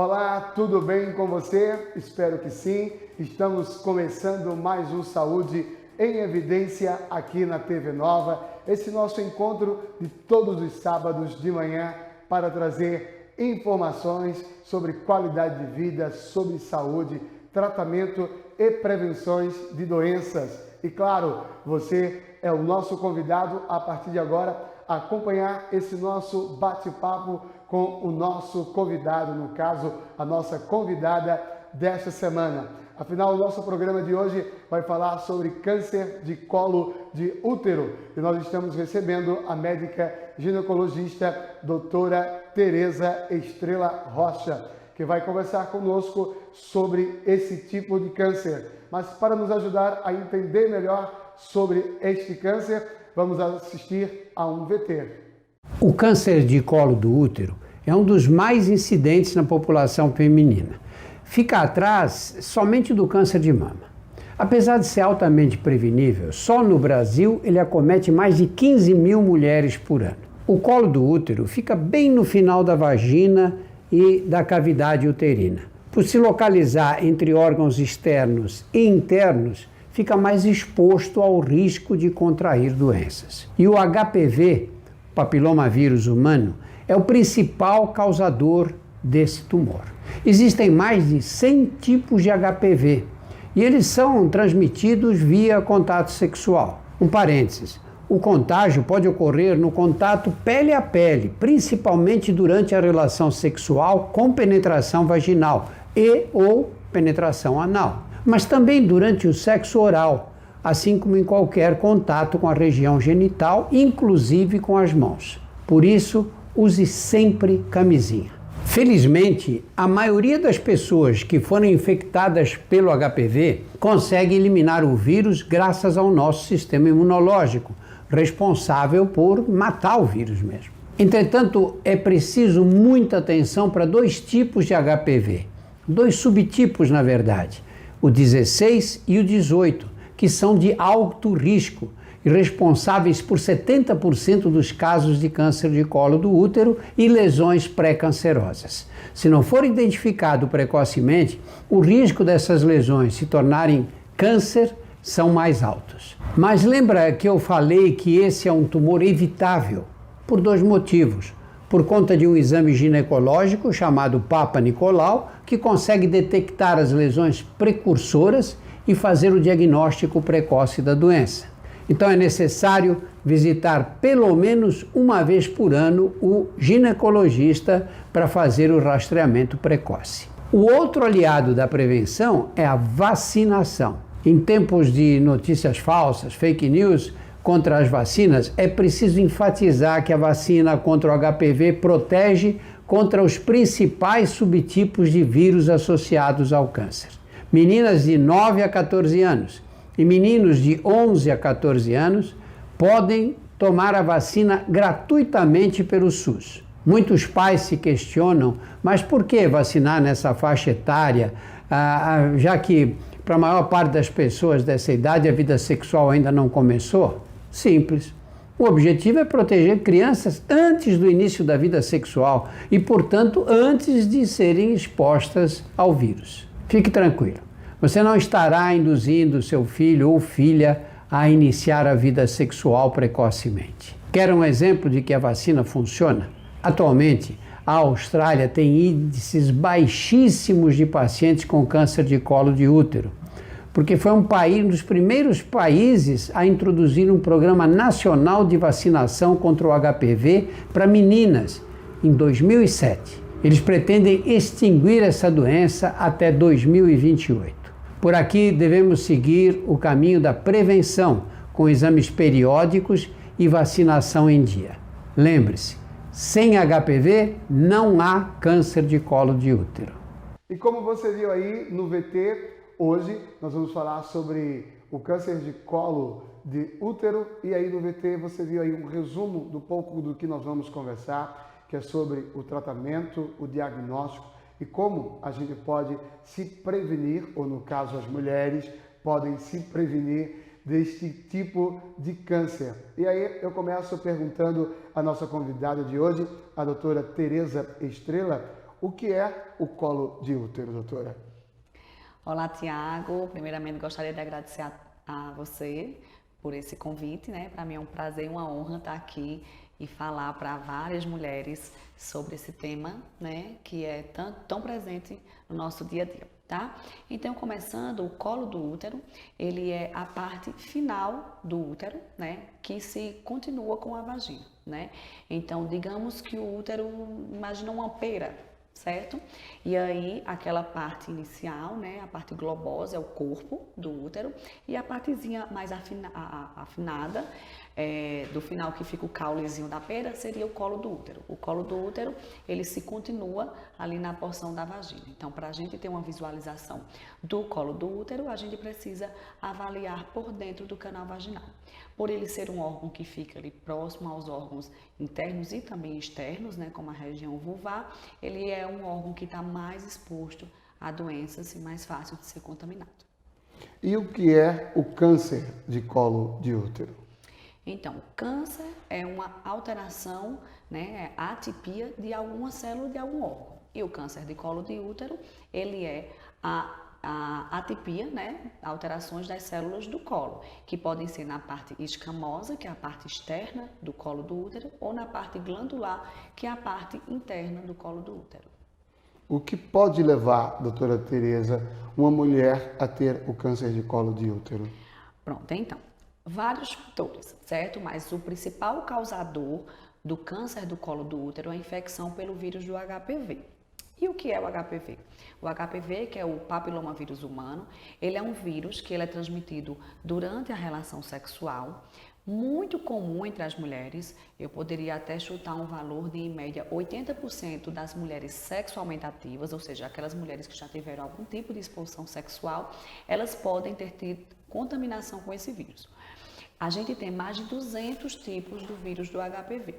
Olá, tudo bem com você? Espero que sim. Estamos começando mais um Saúde em Evidência aqui na TV Nova. Esse nosso encontro de todos os sábados de manhã para trazer informações sobre qualidade de vida, sobre saúde, tratamento e prevenções de doenças. E claro, você é o nosso convidado a partir de agora a acompanhar esse nosso bate-papo com o nosso convidado, no caso, a nossa convidada desta semana. Afinal, o nosso programa de hoje vai falar sobre câncer de colo de útero. E nós estamos recebendo a médica ginecologista doutora Tereza Estrela Rocha, que vai conversar conosco sobre esse tipo de câncer. Mas para nos ajudar a entender melhor sobre este câncer, vamos assistir a um VT. O câncer de colo do útero é um dos mais incidentes na população feminina. Fica atrás somente do câncer de mama. Apesar de ser altamente prevenível, só no Brasil ele acomete mais de 15 mil mulheres por ano. O colo do útero fica bem no final da vagina e da cavidade uterina. Por se localizar entre órgãos externos e internos, fica mais exposto ao risco de contrair doenças. E o HPV, papilomavírus humano, é o principal causador desse tumor. Existem mais de 100 tipos de HPV e eles são transmitidos via contato sexual. Um parênteses, o contágio pode ocorrer no contato pele a pele, principalmente durante a relação sexual com penetração vaginal e ou penetração anal, mas também durante o sexo oral, assim como em qualquer contato com a região genital, inclusive com as mãos. Por isso, use sempre camisinha. Felizmente, a maioria das pessoas que foram infectadas pelo HPV consegue eliminar o vírus graças ao nosso sistema imunológico, responsável por matar o vírus mesmo. Entretanto, é preciso muita atenção para dois tipos de HPV, dois subtipos na verdade, o 16 e o 18, que são de alto risco e responsáveis por 70% dos casos de câncer de colo do útero e lesões pré-cancerosas. Se não for identificado precocemente, o risco dessas lesões se tornarem câncer são mais altos. Mas lembra que eu falei que esse é um tumor evitável? Por dois motivos. Por conta de um exame ginecológico chamado Papa Nicolau, que consegue detectar as lesões precursoras e fazer o diagnóstico precoce da doença. Então é necessário visitar pelo menos uma vez por ano o ginecologista para fazer o rastreamento precoce. O outro aliado da prevenção é a vacinação. Em tempos de notícias falsas, fake news contra as vacinas, é preciso enfatizar que a vacina contra o HPV protege contra os principais subtipos de vírus associados ao câncer. Meninas de 9 a 14 anos e meninos de 11 a 14 anos podem tomar a vacina gratuitamente pelo SUS. Muitos pais se questionam, mas por que vacinar nessa faixa etária, já que para a maior parte das pessoas dessa idade a vida sexual ainda não começou? Simples. O objetivo é proteger crianças antes do início da vida sexual e, portanto, antes de serem expostas ao vírus. Fique tranquilo, você não estará induzindo seu filho ou filha a iniciar a vida sexual precocemente. Quer um exemplo de que a vacina funciona? Atualmente, a Austrália tem índices baixíssimos de pacientes com câncer de colo de útero, porque foi um dos primeiros países a introduzir um programa nacional de vacinação contra o HPV para meninas em 2007. Eles pretendem extinguir essa doença até 2028. Por aqui devemos seguir o caminho da prevenção, com exames periódicos e vacinação em dia. Lembre-se, sem HPV não há câncer de colo de útero. E como você viu aí no VT, hoje nós vamos falar sobre o câncer de colo de útero. E aí no VT você viu aí um resumo do pouco do que nós vamos conversar, que é sobre o tratamento, o diagnóstico e como a gente pode se prevenir, ou no caso as mulheres podem se prevenir deste tipo de câncer. E aí eu começo perguntando à nossa convidada de hoje, a doutora Tereza Estrela, o que é o colo de útero, doutora? Olá, Tiago. Primeiramente, gostaria de agradecer a você por esse convite, né? Para mim é um prazer e uma honra estar aqui e falar para várias mulheres sobre esse tema, né? Que é tão presente no nosso dia a dia, tá? Então, começando, o colo do útero, ele é a parte final do útero, né? Que se continua com a vagina, né? Então, digamos que o útero, imagina uma pera, certo? E aí, aquela parte inicial, né, a parte globosa é o corpo do útero e a partezinha mais afinada, do final que fica o caulezinho da pera, seria o colo do útero. O colo do útero, ele se continua ali na porção da vagina. Então, para a gente ter uma visualização do colo do útero, a gente precisa avaliar por dentro do canal vaginal. Por ele ser um órgão que fica ali próximo aos órgãos internos e também externos, né, como a região vulvar, ele é um órgão que está mais exposto a doenças e mais fácil de ser contaminado. E o que é o câncer de colo de útero? Então, o câncer é uma alteração, né, atipia de alguma célula de algum órgão. E o câncer de colo de útero, ele é a atipia, né, alterações das células do colo, que podem ser na parte escamosa, que é a parte externa do colo do útero, ou na parte glandular, que é a parte interna do colo do útero. O que pode levar, doutora Tereza, uma mulher a ter o câncer de colo de útero? Pronto, então, vários fatores, certo? Mas o principal causador do câncer do colo do útero é a infecção pelo vírus do HPV. E o que é o HPV? O HPV, que é o papilomavírus humano, ele é um vírus que ele é transmitido durante a relação sexual, muito comum entre as mulheres. Eu poderia até chutar um valor de, em média, 80% das mulheres sexualmente ativas, ou seja, aquelas mulheres que já tiveram algum tipo de exposição sexual, elas podem ter tido contaminação com esse vírus. A gente tem mais de 200 tipos do vírus do HPV,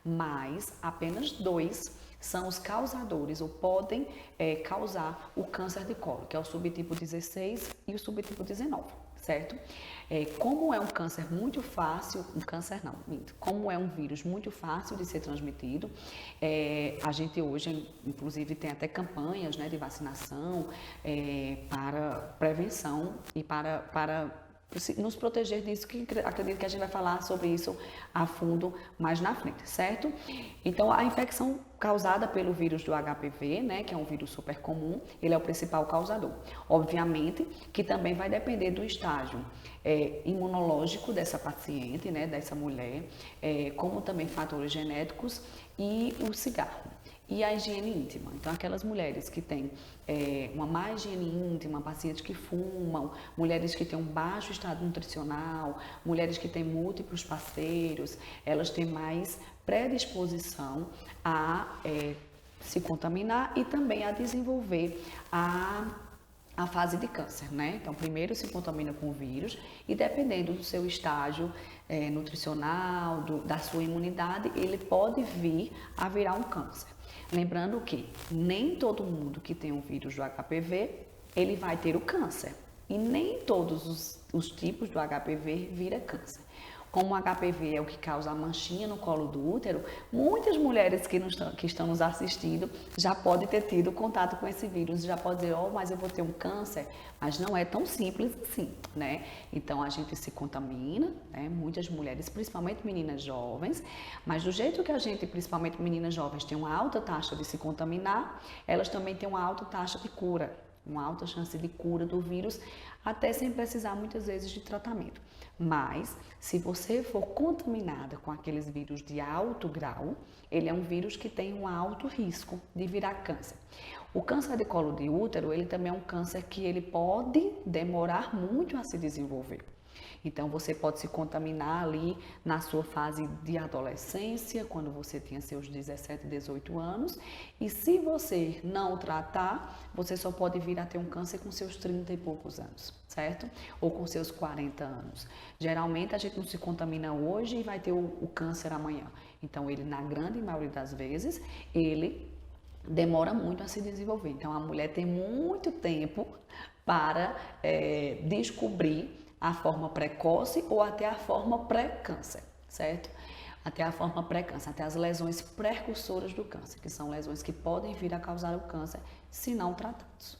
mas apenas 2 são os causadores ou podem causar o câncer de colo, que é o subtipo 16 e o subtipo 19, certo? Como é um câncer muito fácil, como é um vírus muito fácil de ser transmitido, a gente hoje, inclusive, tem até campanhas, né, de vacinação para prevenção e para nos proteger disso, que acredito que a gente vai falar sobre isso a fundo mais na frente, certo? Então, a infecção causada pelo vírus do HPV, né, que é um vírus super comum, ele é o principal causador. Obviamente que também vai depender do estágio imunológico dessa paciente, né, dessa mulher, como também fatores genéticos e o cigarro. E a higiene íntima. Então, aquelas mulheres que têm uma má higiene íntima, pacientes que fumam, mulheres que têm um baixo estado nutricional, mulheres que têm múltiplos parceiros, elas têm mais predisposição a se contaminar e também a desenvolver a fase de câncer, né? Então, primeiro se contamina com o vírus e, dependendo do seu estágio nutricional, da sua imunidade, ele pode vir a virar um câncer. Lembrando que nem todo mundo que tem o vírus do HPV, ele vai ter o câncer. E nem todos os tipos do HPV vira câncer. Como o HPV é o que causa a manchinha no colo do útero, muitas mulheres que estão nos assistindo já podem ter tido contato com esse vírus, já pode dizer, mas eu vou ter um câncer, mas não é tão simples assim, né? Então a gente se contamina, né? Muitas mulheres, principalmente meninas jovens, mas do jeito que a gente, principalmente meninas jovens, tem uma alta taxa de se contaminar, elas também têm uma alta taxa de cura, uma alta chance de cura do vírus, até sem precisar muitas vezes de tratamento. Mas, se você for contaminada com aqueles vírus de alto grau, ele é um vírus que tem um alto risco de virar câncer. O câncer de colo de útero, ele também é um câncer que ele pode demorar muito a se desenvolver. Então, você pode se contaminar ali na sua fase de adolescência, quando você tinha seus 17, 18 anos. E se você não tratar, você só pode vir a ter um câncer com seus 30 e poucos anos, certo? Ou com seus 40 anos. Geralmente, a gente não se contamina hoje e vai ter o câncer amanhã. Então, ele, na grande maioria das vezes, ele demora muito a se desenvolver. Então, a mulher tem muito tempo para descobrir a forma precoce ou até a forma pré-câncer, certo? até a forma pré-câncer, até as lesões precursoras do câncer, que são lesões que podem vir a causar o câncer se não tratados.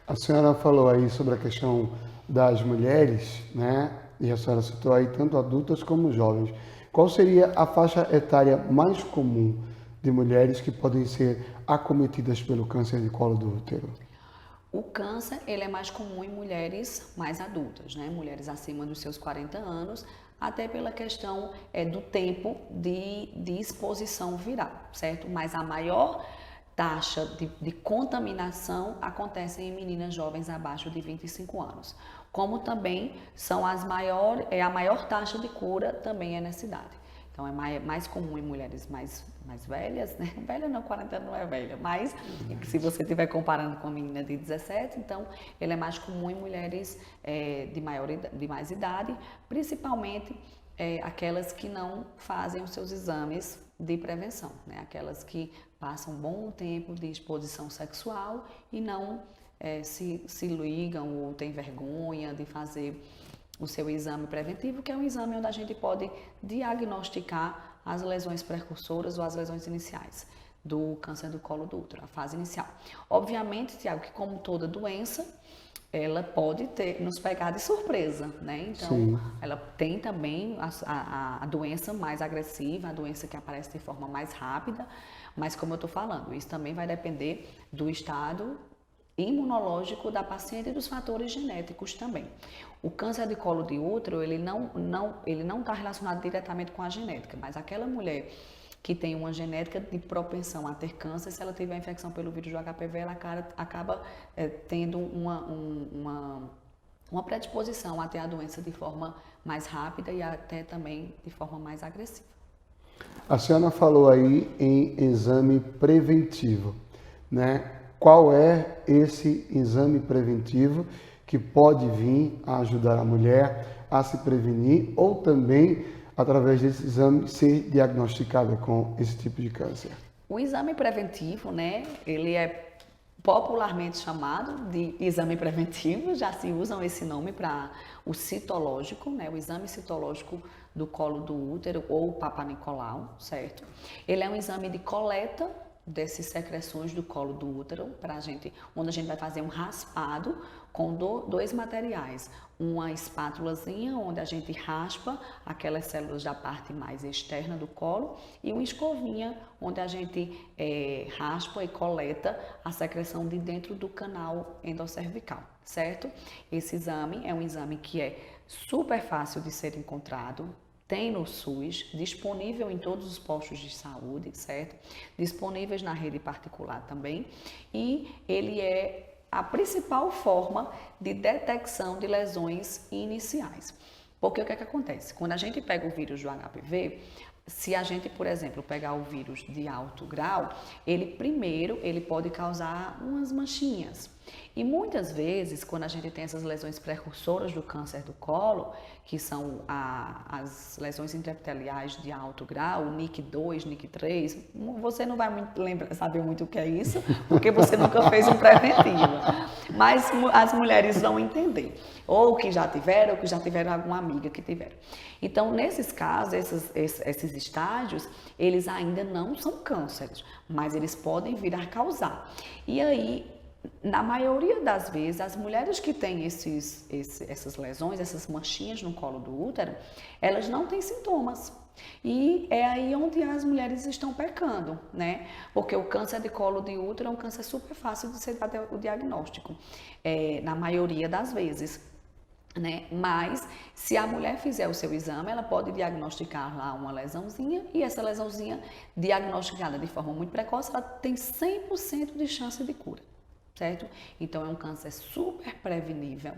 A senhora falou aí sobre a questão das mulheres, né? E a senhora citou aí tanto adultas como jovens. Qual seria a faixa etária mais comum de mulheres que podem ser acometidas pelo câncer de colo do útero? O câncer, ele é mais comum em mulheres mais adultas, né? Mulheres acima dos seus 40 anos, até pela questão do tempo de exposição viral, certo? Mas a maior taxa de contaminação acontece em meninas jovens abaixo de 25 anos. Como também são a maior taxa de cura também é nessa idade. Então é mais comum em mulheres mais velhas, né? Velha não, 40 anos não é velha, mas se você estiver comparando com a menina de 17, então ele é mais comum em mulheres de mais idade, principalmente aquelas que não fazem os seus exames de prevenção, né? Aquelas que passam um bom tempo de exposição sexual e não se ligam ou têm vergonha de fazer o seu exame preventivo, que é um exame onde a gente pode diagnosticar as lesões precursoras ou as lesões iniciais do câncer do colo do útero, a fase inicial. Obviamente, Tiago, que como toda doença, ela pode nos pegar de surpresa, né? Então, sim, ela tem também a doença mais agressiva, a doença que aparece de forma mais rápida, mas como eu estou falando, isso também vai depender do estado imunológico da paciente e dos fatores genéticos também. O câncer de colo de útero, ele não está relacionado diretamente com a genética, mas aquela mulher que tem uma genética de propensão a ter câncer, se ela tiver infecção pelo vírus do HPV, ela acaba tendo uma predisposição a ter a doença de forma mais rápida e até também de forma mais agressiva. A senhora falou aí em exame preventivo, né? Qual é esse exame preventivo que pode vir a ajudar a mulher a se prevenir ou também, através desse exame, ser diagnosticada com esse tipo de câncer? O exame preventivo, né, ele é popularmente chamado de exame preventivo, já se usam esse nome para o citológico, né, o exame citológico do colo do útero ou Papa Nicolau, certo? Ele é um exame de coleta dessas secreções do colo do útero, onde a gente vai fazer um raspado com dois materiais. Uma espátulazinha, onde a gente raspa aquelas células da parte mais externa do colo, e uma escovinha, onde a gente raspa e coleta a secreção de dentro do canal endoscervical, certo? Esse exame é um exame que é super fácil de ser encontrado, tem no SUS, disponível em todos os postos de saúde, certo? Disponíveis na rede particular também, e ele é a principal forma de detecção de lesões iniciais. Porque o que é que acontece? Quando a gente pega o vírus do HPV, se a gente, por exemplo, pegar o vírus de alto grau, ele pode causar umas manchinhas. E muitas vezes, quando a gente tem essas lesões precursoras do câncer do colo, que são as lesões intraepiteliais de alto grau, o NIC2, NIC3, você não vai saber muito o que é isso, porque você nunca fez um preventivo. Mas as mulheres vão entender, ou que já tiveram alguma amiga que tiveram. Então, nesses casos, esses estágios, eles ainda não são cânceres, mas eles podem vir a causar. E aí, na maioria das vezes, as mulheres que têm essas lesões, essas manchinhas no colo do útero, elas não têm sintomas. E é aí onde as mulheres estão pecando, né? Porque o câncer de colo de útero é um câncer super fácil de ser o diagnóstico, na maioria das vezes, né? Mas se a mulher fizer o seu exame, ela pode diagnosticar lá uma lesãozinha, e essa lesãozinha diagnosticada de forma muito precoce, ela tem 100% de chance de cura. Certo? Então, é um câncer super prevenível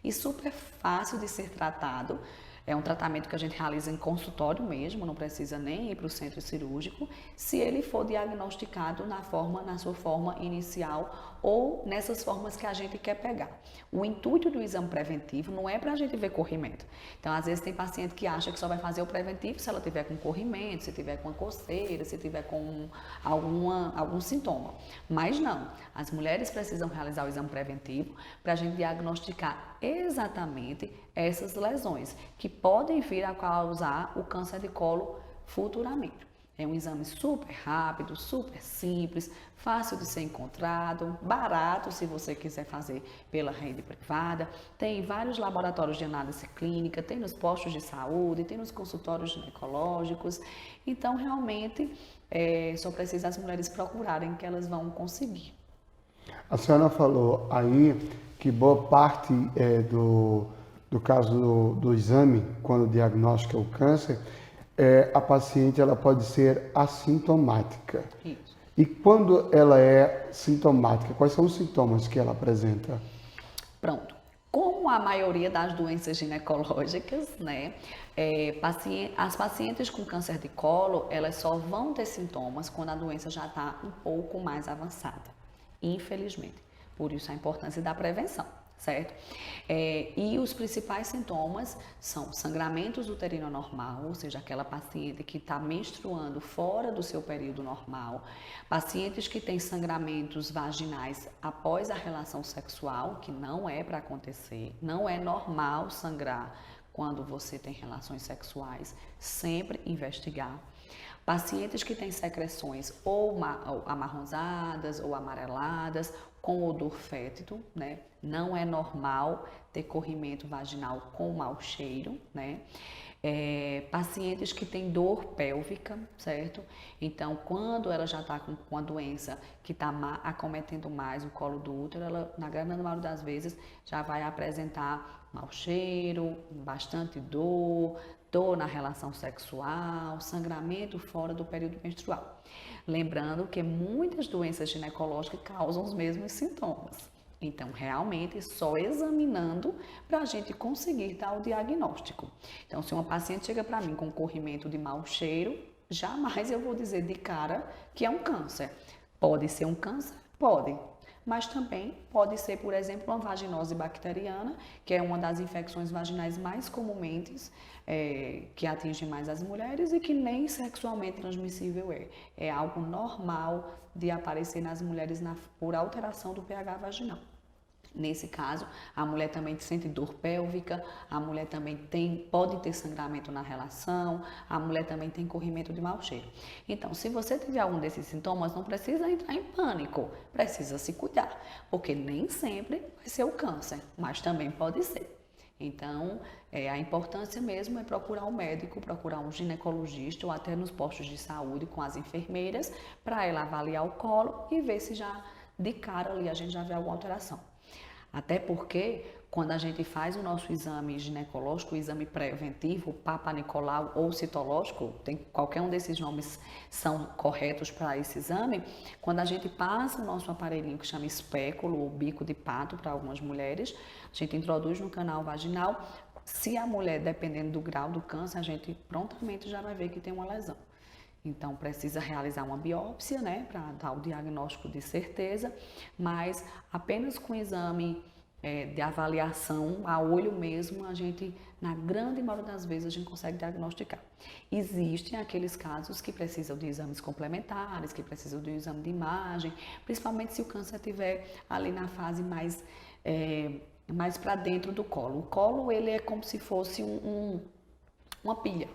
e super fácil de ser tratado. É um tratamento que a gente realiza em consultório mesmo, não precisa nem ir para o centro cirúrgico, se ele for diagnosticado na sua forma inicial ou nessas formas que a gente quer pegar. O intuito do exame preventivo não é para a gente ver corrimento. Então, às vezes tem paciente que acha que só vai fazer o preventivo se ela tiver com corrimento, se tiver com a coceira, se tiver com algum sintoma. Mas não, as mulheres precisam realizar o exame preventivo para a gente diagnosticar exatamente essas lesões que podem vir a causar o câncer de colo futuramente. É um exame super rápido, super simples, fácil de ser encontrado, barato se você quiser fazer pela rede privada. Tem vários laboratórios de análise clínica, tem nos postos de saúde, tem nos consultórios ginecológicos. Então, realmente, só precisa as mulheres procurarem que elas vão conseguir. A senhora falou aí que boa parte do caso do exame, quando diagnostica o câncer, a paciente ela pode ser assintomática. Isso. E quando ela é sintomática, quais são os sintomas que ela apresenta? Pronto. Como a maioria das doenças ginecológicas, né, as pacientes com câncer de colo, elas só vão ter sintomas quando a doença já está um pouco mais avançada, infelizmente. Por isso a importância da prevenção, certo? E os principais sintomas são sangramentos uterino normal, ou seja, aquela paciente que está menstruando fora do seu período normal, pacientes que têm sangramentos vaginais após a relação sexual, que não é para acontecer, não é normal sangrar quando você tem relações sexuais, sempre investigar. Pacientes que têm secreções ou amarronzadas ou amareladas, com odor fétido, né? Não é normal ter corrimento vaginal com mau cheiro, né? Pacientes que têm dor pélvica, certo? Então, quando ela já está com a doença que está acometendo mais o colo do útero, ela, na grande maioria das vezes, já vai apresentar mau cheiro, bastante dor na relação sexual, sangramento fora do período menstrual. Lembrando que muitas doenças ginecológicas causam os mesmos sintomas. Então, realmente, só examinando para a gente conseguir dar o diagnóstico. Então, se uma paciente chega para mim com corrimento de mau cheiro, jamais eu vou dizer de cara que é um câncer. Pode ser um câncer? Pode. Mas também pode ser, por exemplo, uma vaginose bacteriana, que é uma das infecções vaginais mais comumente que atinge mais as mulheres e que nem sexualmente transmissível é. É algo normal de aparecer nas mulheres por alteração do pH vaginal. Nesse caso, a mulher também sente dor pélvica, a mulher também pode ter sangramento na relação, a mulher também tem corrimento de mau cheiro. Então, se você tiver algum desses sintomas, não precisa entrar em pânico, precisa se cuidar, porque nem sempre vai ser o câncer, mas também pode ser. Então, a importância mesmo é procurar um médico, procurar um ginecologista ou até nos postos de saúde com as enfermeiras para ela avaliar o colo e ver se já de cara ali a gente já vê alguma alteração. Até porque, quando a gente faz o nosso exame ginecológico, o exame preventivo, Papa Nicolau ou citológico, qualquer um desses nomes são corretos para esse exame, quando a gente passa o nosso aparelhinho que chama espéculo ou bico de pato para algumas mulheres, a gente introduz no canal vaginal, se a mulher, dependendo do grau do câncer, a gente prontamente já vai ver que tem uma lesão. Então, precisa realizar uma biópsia, né, para dar o diagnóstico de certeza, mas apenas com exame de avaliação a olho mesmo, a gente, na grande maioria das vezes, a gente consegue diagnosticar. Existem aqueles casos que precisam de exames complementares, que precisam de um exame de imagem, principalmente se o câncer estiver ali na fase mais para dentro do colo. O colo, ele é como se fosse uma pilha,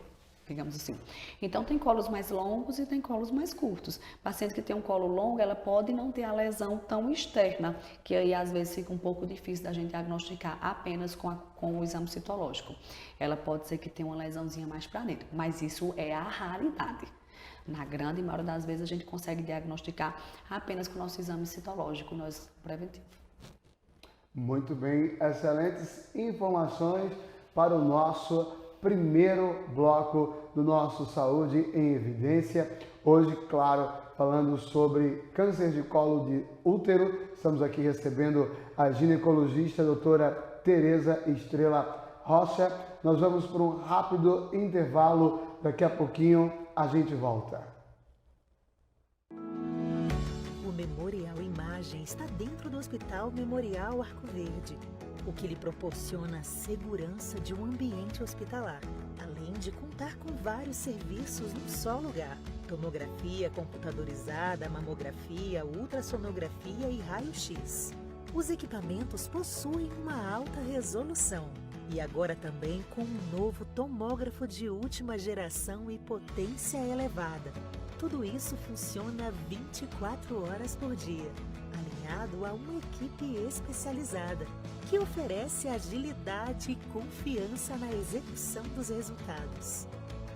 digamos assim. Então, tem colos mais longos e tem colos mais curtos. Paciente que tem um colo longo, ela pode não ter a lesão tão externa, que aí às vezes fica um pouco difícil da gente diagnosticar apenas com o exame citológico. Ela pode ser que tenha uma lesãozinha mais para dentro, mas isso é a raridade. Na grande maioria das vezes a gente consegue diagnosticar apenas com o nosso exame citológico, nosso preventivo. Muito bem, excelentes informações para o nosso primeiro bloco do nosso Saúde em Evidência. Hoje, claro, falando sobre câncer de colo de útero. Estamos aqui recebendo a ginecologista a doutora Tereza Estrela Rocha. Nós vamos para um rápido intervalo. Daqui a pouquinho a gente volta. O Memorial Imagem está dentro do Hospital Memorial Arco Verde, o que lhe proporciona a segurança de um ambiente hospitalar, além de contar com vários serviços num só lugar: tomografia computadorizada, mamografia, ultrassonografia e raio-x. Os equipamentos possuem uma alta resolução. E agora também com um novo tomógrafo de última geração e potência elevada. Tudo isso funciona 24 horas por dia, alinhado a uma equipe especializada, que oferece agilidade e confiança na execução dos resultados.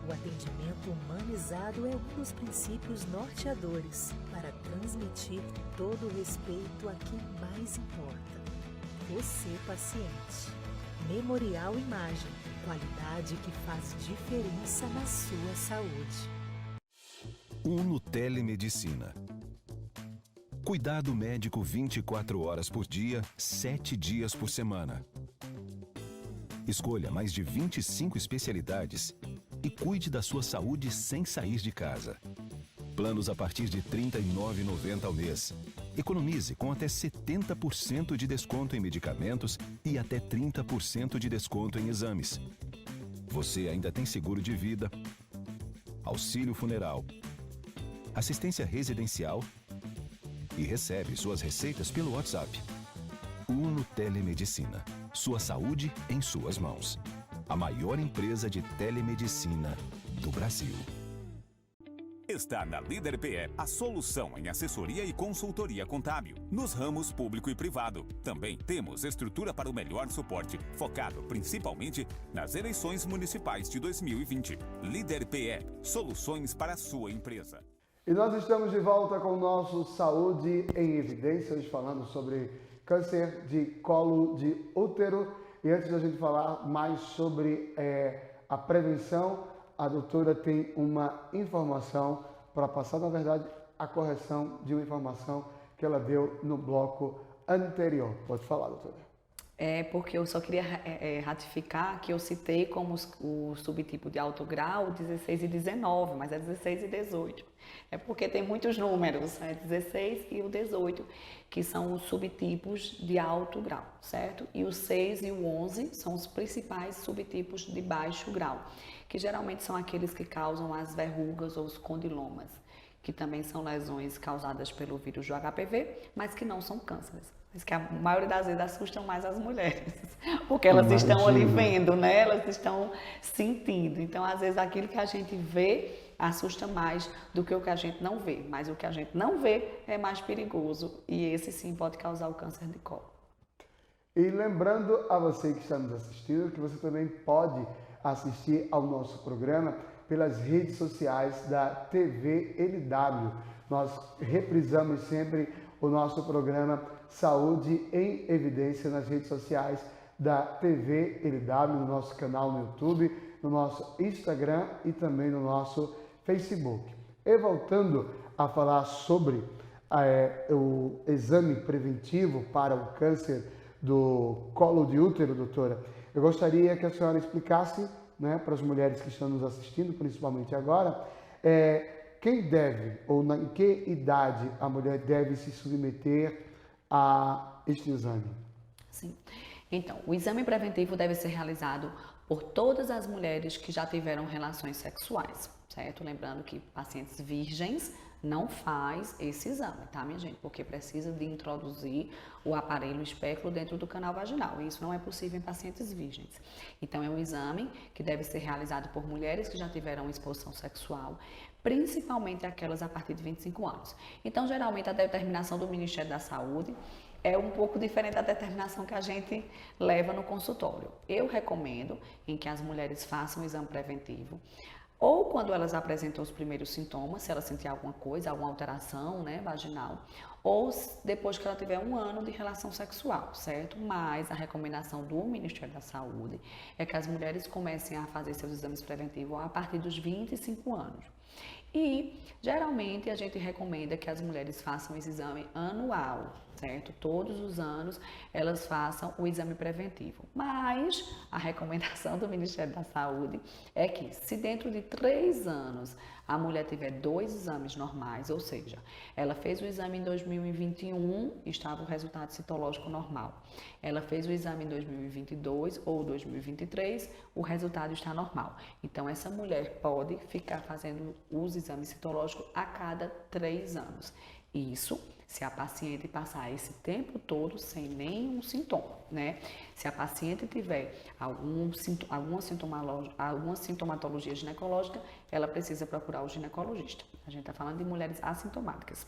O atendimento humanizado é um dos princípios norteadores para transmitir todo o respeito a quem mais importa. Você, paciente. Memorial Imagem, qualidade que faz diferença na sua saúde. Uno Telemedicina. Cuidado médico 24 horas por dia, 7 dias por semana. Escolha mais de 25 especialidades e cuide da sua saúde sem sair de casa. Planos a partir de R$ 39,90 ao mês. Economize com até 70% de desconto em medicamentos e até 30% de desconto em exames. Você ainda tem seguro de vida, auxílio funeral, assistência residencial e recebe suas receitas pelo WhatsApp. Uno Telemedicina. Sua saúde em suas mãos. A maior empresa de telemedicina do Brasil. Está na Líder PE a solução em assessoria e consultoria contábil, nos ramos público e privado. Também temos estrutura para o melhor suporte, focado principalmente nas eleições municipais de 2020. Líder PE, soluções para a sua empresa. E nós estamos de volta com o nosso Saúde em Evidência, hoje falando sobre câncer de colo de útero. E antes da gente falar mais sobre a prevenção, a doutora tem uma informação para passar, na verdade, a correção de uma informação que ela deu no bloco anterior. Pode falar, doutora. É porque eu só queria ratificar que eu citei como o subtipo de alto grau 16 e 19, mas é 16 e 18. É porque tem muitos números, 16 e o 18, que são os subtipos de alto grau, certo? E o 6 e o 11 são os principais subtipos de baixo grau, que geralmente são aqueles que causam as verrugas ou os condilomas, que também são lesões causadas pelo vírus do HPV, mas que não são cânceres. Mas que a maioria das vezes assustam mais as mulheres, porque elas estão ali vendo, né? Elas estão sentindo. Então, às vezes, aquilo que a gente vê assusta mais do que o que a gente não vê. Mas o que a gente não vê é mais perigoso e esse sim pode causar o câncer de colo. E lembrando a você que está nos assistindo que você também pode assistir ao nosso programa pelas redes sociais da TV LW. Nós reprisamos sempre o nosso programa Saúde em Evidência nas redes sociais da TV LW, no nosso canal no YouTube, no nosso Instagram e também no nosso Facebook. E voltando a falar sobre o exame preventivo para o câncer do colo de útero, doutora, eu gostaria que a senhora explicasse, né, para as mulheres que estão nos assistindo, principalmente agora, quem deve ou em que idade a mulher deve se submeter a este exame? Sim. Então, o exame preventivo deve ser realizado por todas as mulheres que já tiveram relações sexuais, certo? Lembrando que pacientes virgens não faz esse exame, tá, minha gente? Porque precisa de introduzir o aparelho espéculo dentro do canal vaginal. E isso não é possível em pacientes virgens. Então, é um exame que deve ser realizado por mulheres que já tiveram exposição sexual, principalmente aquelas a partir de 25 anos. Então, geralmente, a determinação do Ministério da Saúde é um pouco diferente da determinação que a gente leva no consultório. Eu recomendo em que as mulheres façam o exame preventivo, ou quando elas apresentam os primeiros sintomas, se ela sentir alguma coisa, alguma alteração, né, vaginal, ou depois que ela tiver 1 ano de relação sexual, certo? Mas a recomendação do Ministério da Saúde é que as mulheres comecem a fazer seus exames preventivos a partir dos 25 anos. E, geralmente, a gente recomenda que as mulheres façam esse exame anual, certo? Todos os anos elas façam o exame preventivo. Mas a recomendação do Ministério da Saúde é que, se dentro de 3 anos a mulher tiver 2 exames normais, ou seja, ela fez o exame em 2021, estava o resultado citológico normal. Ela fez o exame em 2022 ou 2023, o resultado está normal. Então, essa mulher pode ficar fazendo os exames citológicos a cada 3 anos. Isso se a paciente passar esse tempo todo sem nenhum sintoma, né? Se a paciente tiver alguma sintomatologia ginecológica, ela precisa procurar o ginecologista. A gente está falando de mulheres assintomáticas.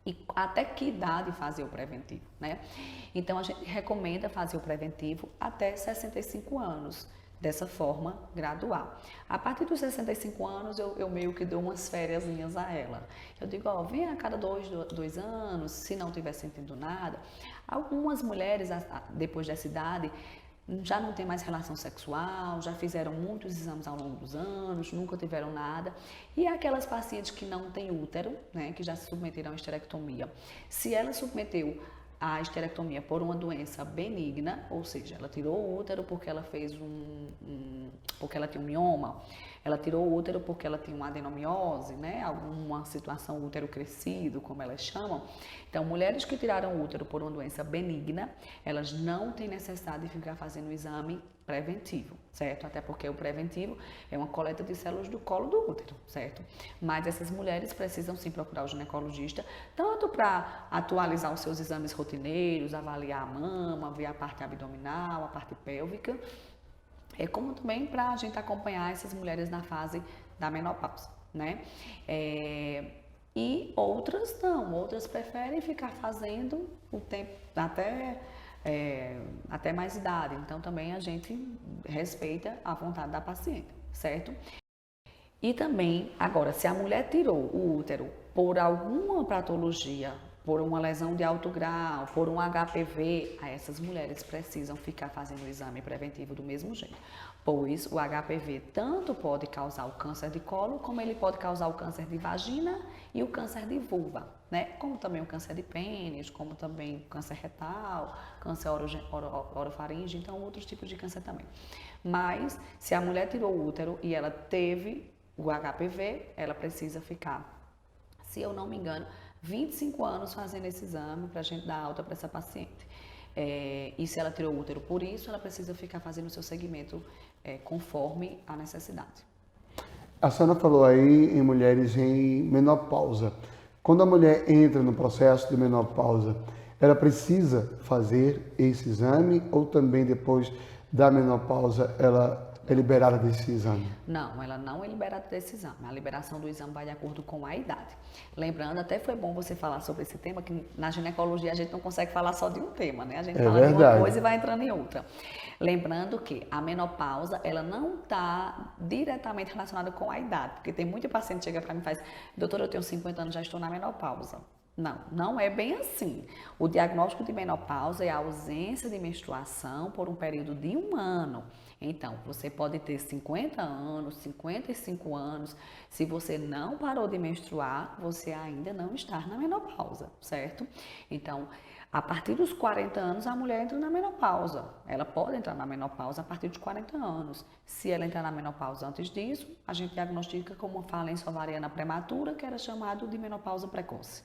E até que idade fazer o preventivo, né? Então, a gente recomenda fazer o preventivo até 65 anos. Dessa forma, gradual. A partir dos 65 anos, eu meio que dou umas fériasinhas a ela. Eu digo, ó, vem a cada dois anos, se não estiver sentindo nada. Algumas mulheres, depois dessa idade, já não tem mais relação sexual, já fizeram muitos exames ao longo dos anos, nunca tiveram nada. E aquelas pacientes que não têm útero, né, que já se submeteram à esterectomia, se ela submeteu a esterectomia por uma doença benigna, ou seja, ela tirou o útero porque ela fez porque ela tinha um mioma, ela tirou o útero porque ela tinha uma adenomiose, né? Alguma situação útero crescido, como elas chamam. Então, mulheres que tiraram o útero por uma doença benigna, elas não têm necessidade de ficar fazendo o exame preventivo, certo? Até porque o preventivo é uma coleta de células do colo do útero, certo? Mas essas mulheres precisam sim procurar o ginecologista, tanto para atualizar os seus exames rotineiros, avaliar a mama, ver a parte abdominal, a parte pélvica, como também para a gente acompanhar essas mulheres na fase da menopausa, né? E outras não, outras preferem ficar fazendo o tempo até mais idade. Então, também a gente respeita a vontade da paciente, certo? E também, agora, se a mulher tirou o útero por alguma patologia, por uma lesão de alto grau, por um HPV, essas mulheres precisam ficar fazendo o exame preventivo do mesmo jeito, pois o HPV tanto pode causar o câncer de colo, como ele pode causar o câncer de vagina e o câncer de vulva, né? Como também o câncer de pênis, como também o câncer retal, câncer orofaringe, então outros tipos de câncer também. Mas, se a mulher tirou o útero e ela teve o HPV, ela precisa ficar, se eu não me engano, 25 anos fazendo esse exame para a gente dar alta para essa paciente. E se ela tirou o útero por isso, ela precisa ficar fazendo o seu segmento conforme a necessidade. A senhora falou aí em mulheres em menopausa. Quando a mulher entra no processo de menopausa, ela precisa fazer esse exame ou também depois da menopausa ela é liberada desse exame? Não, ela não é liberada desse exame. A liberação do exame vai de acordo com a idade. Lembrando, até foi bom você falar sobre esse tema, que na ginecologia a gente não consegue falar só de um tema, né? A gente fala de uma coisa e vai entrando em outra. Lembrando que a menopausa, ela não está diretamente relacionada com a idade, porque tem muita paciente que chega para mim e faz, doutora, eu tenho 50 anos, já estou na menopausa. Não, não é bem assim. O diagnóstico de menopausa é a ausência de menstruação por um período de 1 ano. Então, você pode ter 50 anos, 55 anos, se você não parou de menstruar, você ainda não está na menopausa, certo? Então, a partir dos 40 anos, a mulher entra na menopausa. Ela pode entrar na menopausa a partir dos 40 anos. Se ela entrar na menopausa antes disso, a gente diagnostica como falência ovariana prematura, que era chamado de menopausa precoce.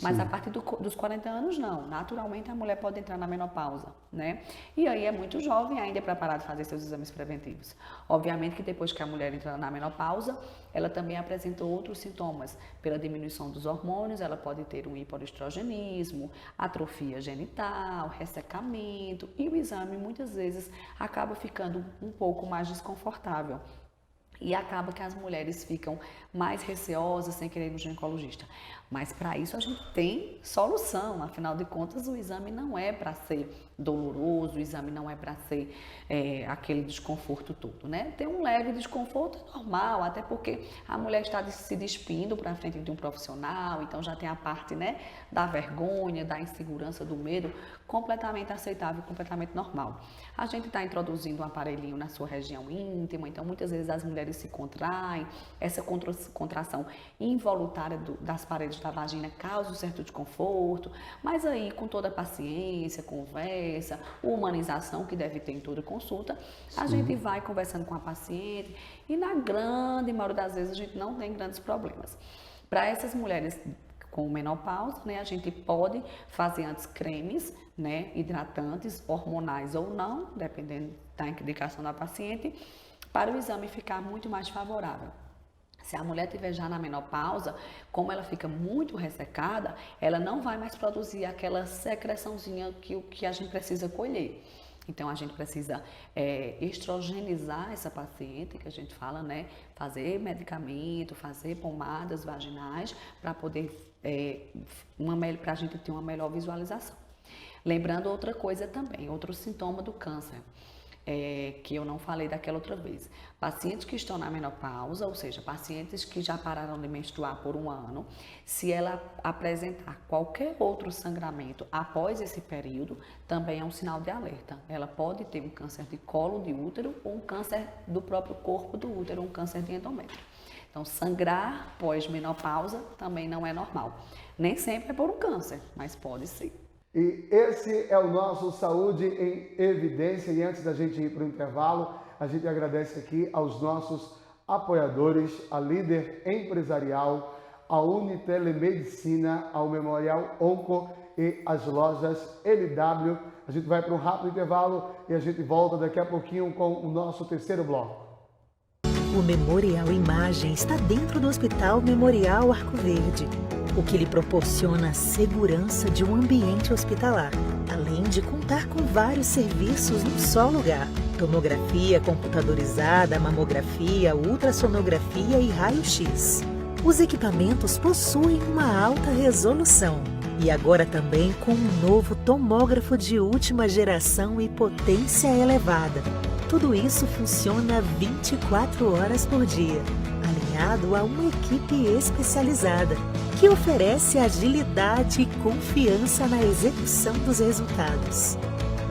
Mas a partir dos 40 anos, não. Naturalmente, a mulher pode entrar na menopausa, né? E aí é muito jovem ainda para parar de fazer seus exames preventivos. Obviamente que depois que a mulher entra na menopausa, ela também apresenta outros sintomas. Pela diminuição dos hormônios, ela pode ter um hipoestrogenismo, atrofia genital, ressecamento. E o exame, muitas vezes, acaba ficando um pouco mais desconfortável. E acaba que as mulheres ficam mais receosas sem querer ir no ginecologista. Mas para isso a gente tem solução, afinal de contas o exame não é para ser doloroso, o exame não é para ser aquele desconforto todo, né? Tem um leve desconforto normal, até porque a mulher está se despindo para frente de um profissional, então já tem a parte, né, da vergonha, da insegurança, do medo, completamente aceitável, completamente normal. A gente está introduzindo um aparelhinho na sua região íntima, então muitas vezes as mulheres se contraem, essa contração involuntária das paredes da vagina causa um certo desconforto, mas aí com toda a paciência, conversa, humanização que deve ter em toda consulta, a gente vai conversando com a paciente e na grande maioria das vezes a gente não tem grandes problemas. Para essas mulheres com menopausa, né, a gente pode fazer antes cremes, né, hidratantes, hormonais ou não, dependendo da indicação da paciente, para o exame ficar muito mais favorável. Se a mulher estiver já na menopausa, como ela fica muito ressecada, ela não vai mais produzir aquela secreçãozinha que a gente precisa colher. Então, a gente precisa estrogenizar essa paciente, que a gente fala, né? Fazer medicamento, fazer pomadas vaginais para poder, para a gente ter uma melhor visualização. Lembrando outra coisa também, outro sintoma do câncer. Que eu não falei daquela outra vez. Pacientes que estão na menopausa, ou seja, pacientes que já pararam de menstruar por 1 ano, se ela apresentar qualquer outro sangramento após esse período, também é um sinal de alerta. Ela pode ter um câncer de colo de útero ou um câncer do próprio corpo do útero, um câncer de endométrio. Então, sangrar pós-menopausa também não é normal. Nem sempre é por um câncer, mas pode ser. E esse é o nosso Saúde em Evidência. E antes da gente ir para o intervalo, a gente agradece aqui aos nossos apoiadores, a Líder Empresarial, a Unitelemedicina, ao Memorial Onco e as lojas LW. A gente vai para um rápido intervalo e a gente volta daqui a pouquinho com o nosso terceiro bloco. O Memorial Imagem está dentro do Hospital Memorial Arco Verde, o que lhe proporciona a segurança de um ambiente hospitalar, além de contar com vários serviços num só lugar: tomografia computadorizada, mamografia, ultrassonografia e raio-x. Os equipamentos possuem uma alta resolução e agora também com um novo tomógrafo de última geração e potência elevada. Tudo isso funciona 24 horas por dia, alinhado a uma equipe especializada, que oferece agilidade e confiança na execução dos resultados.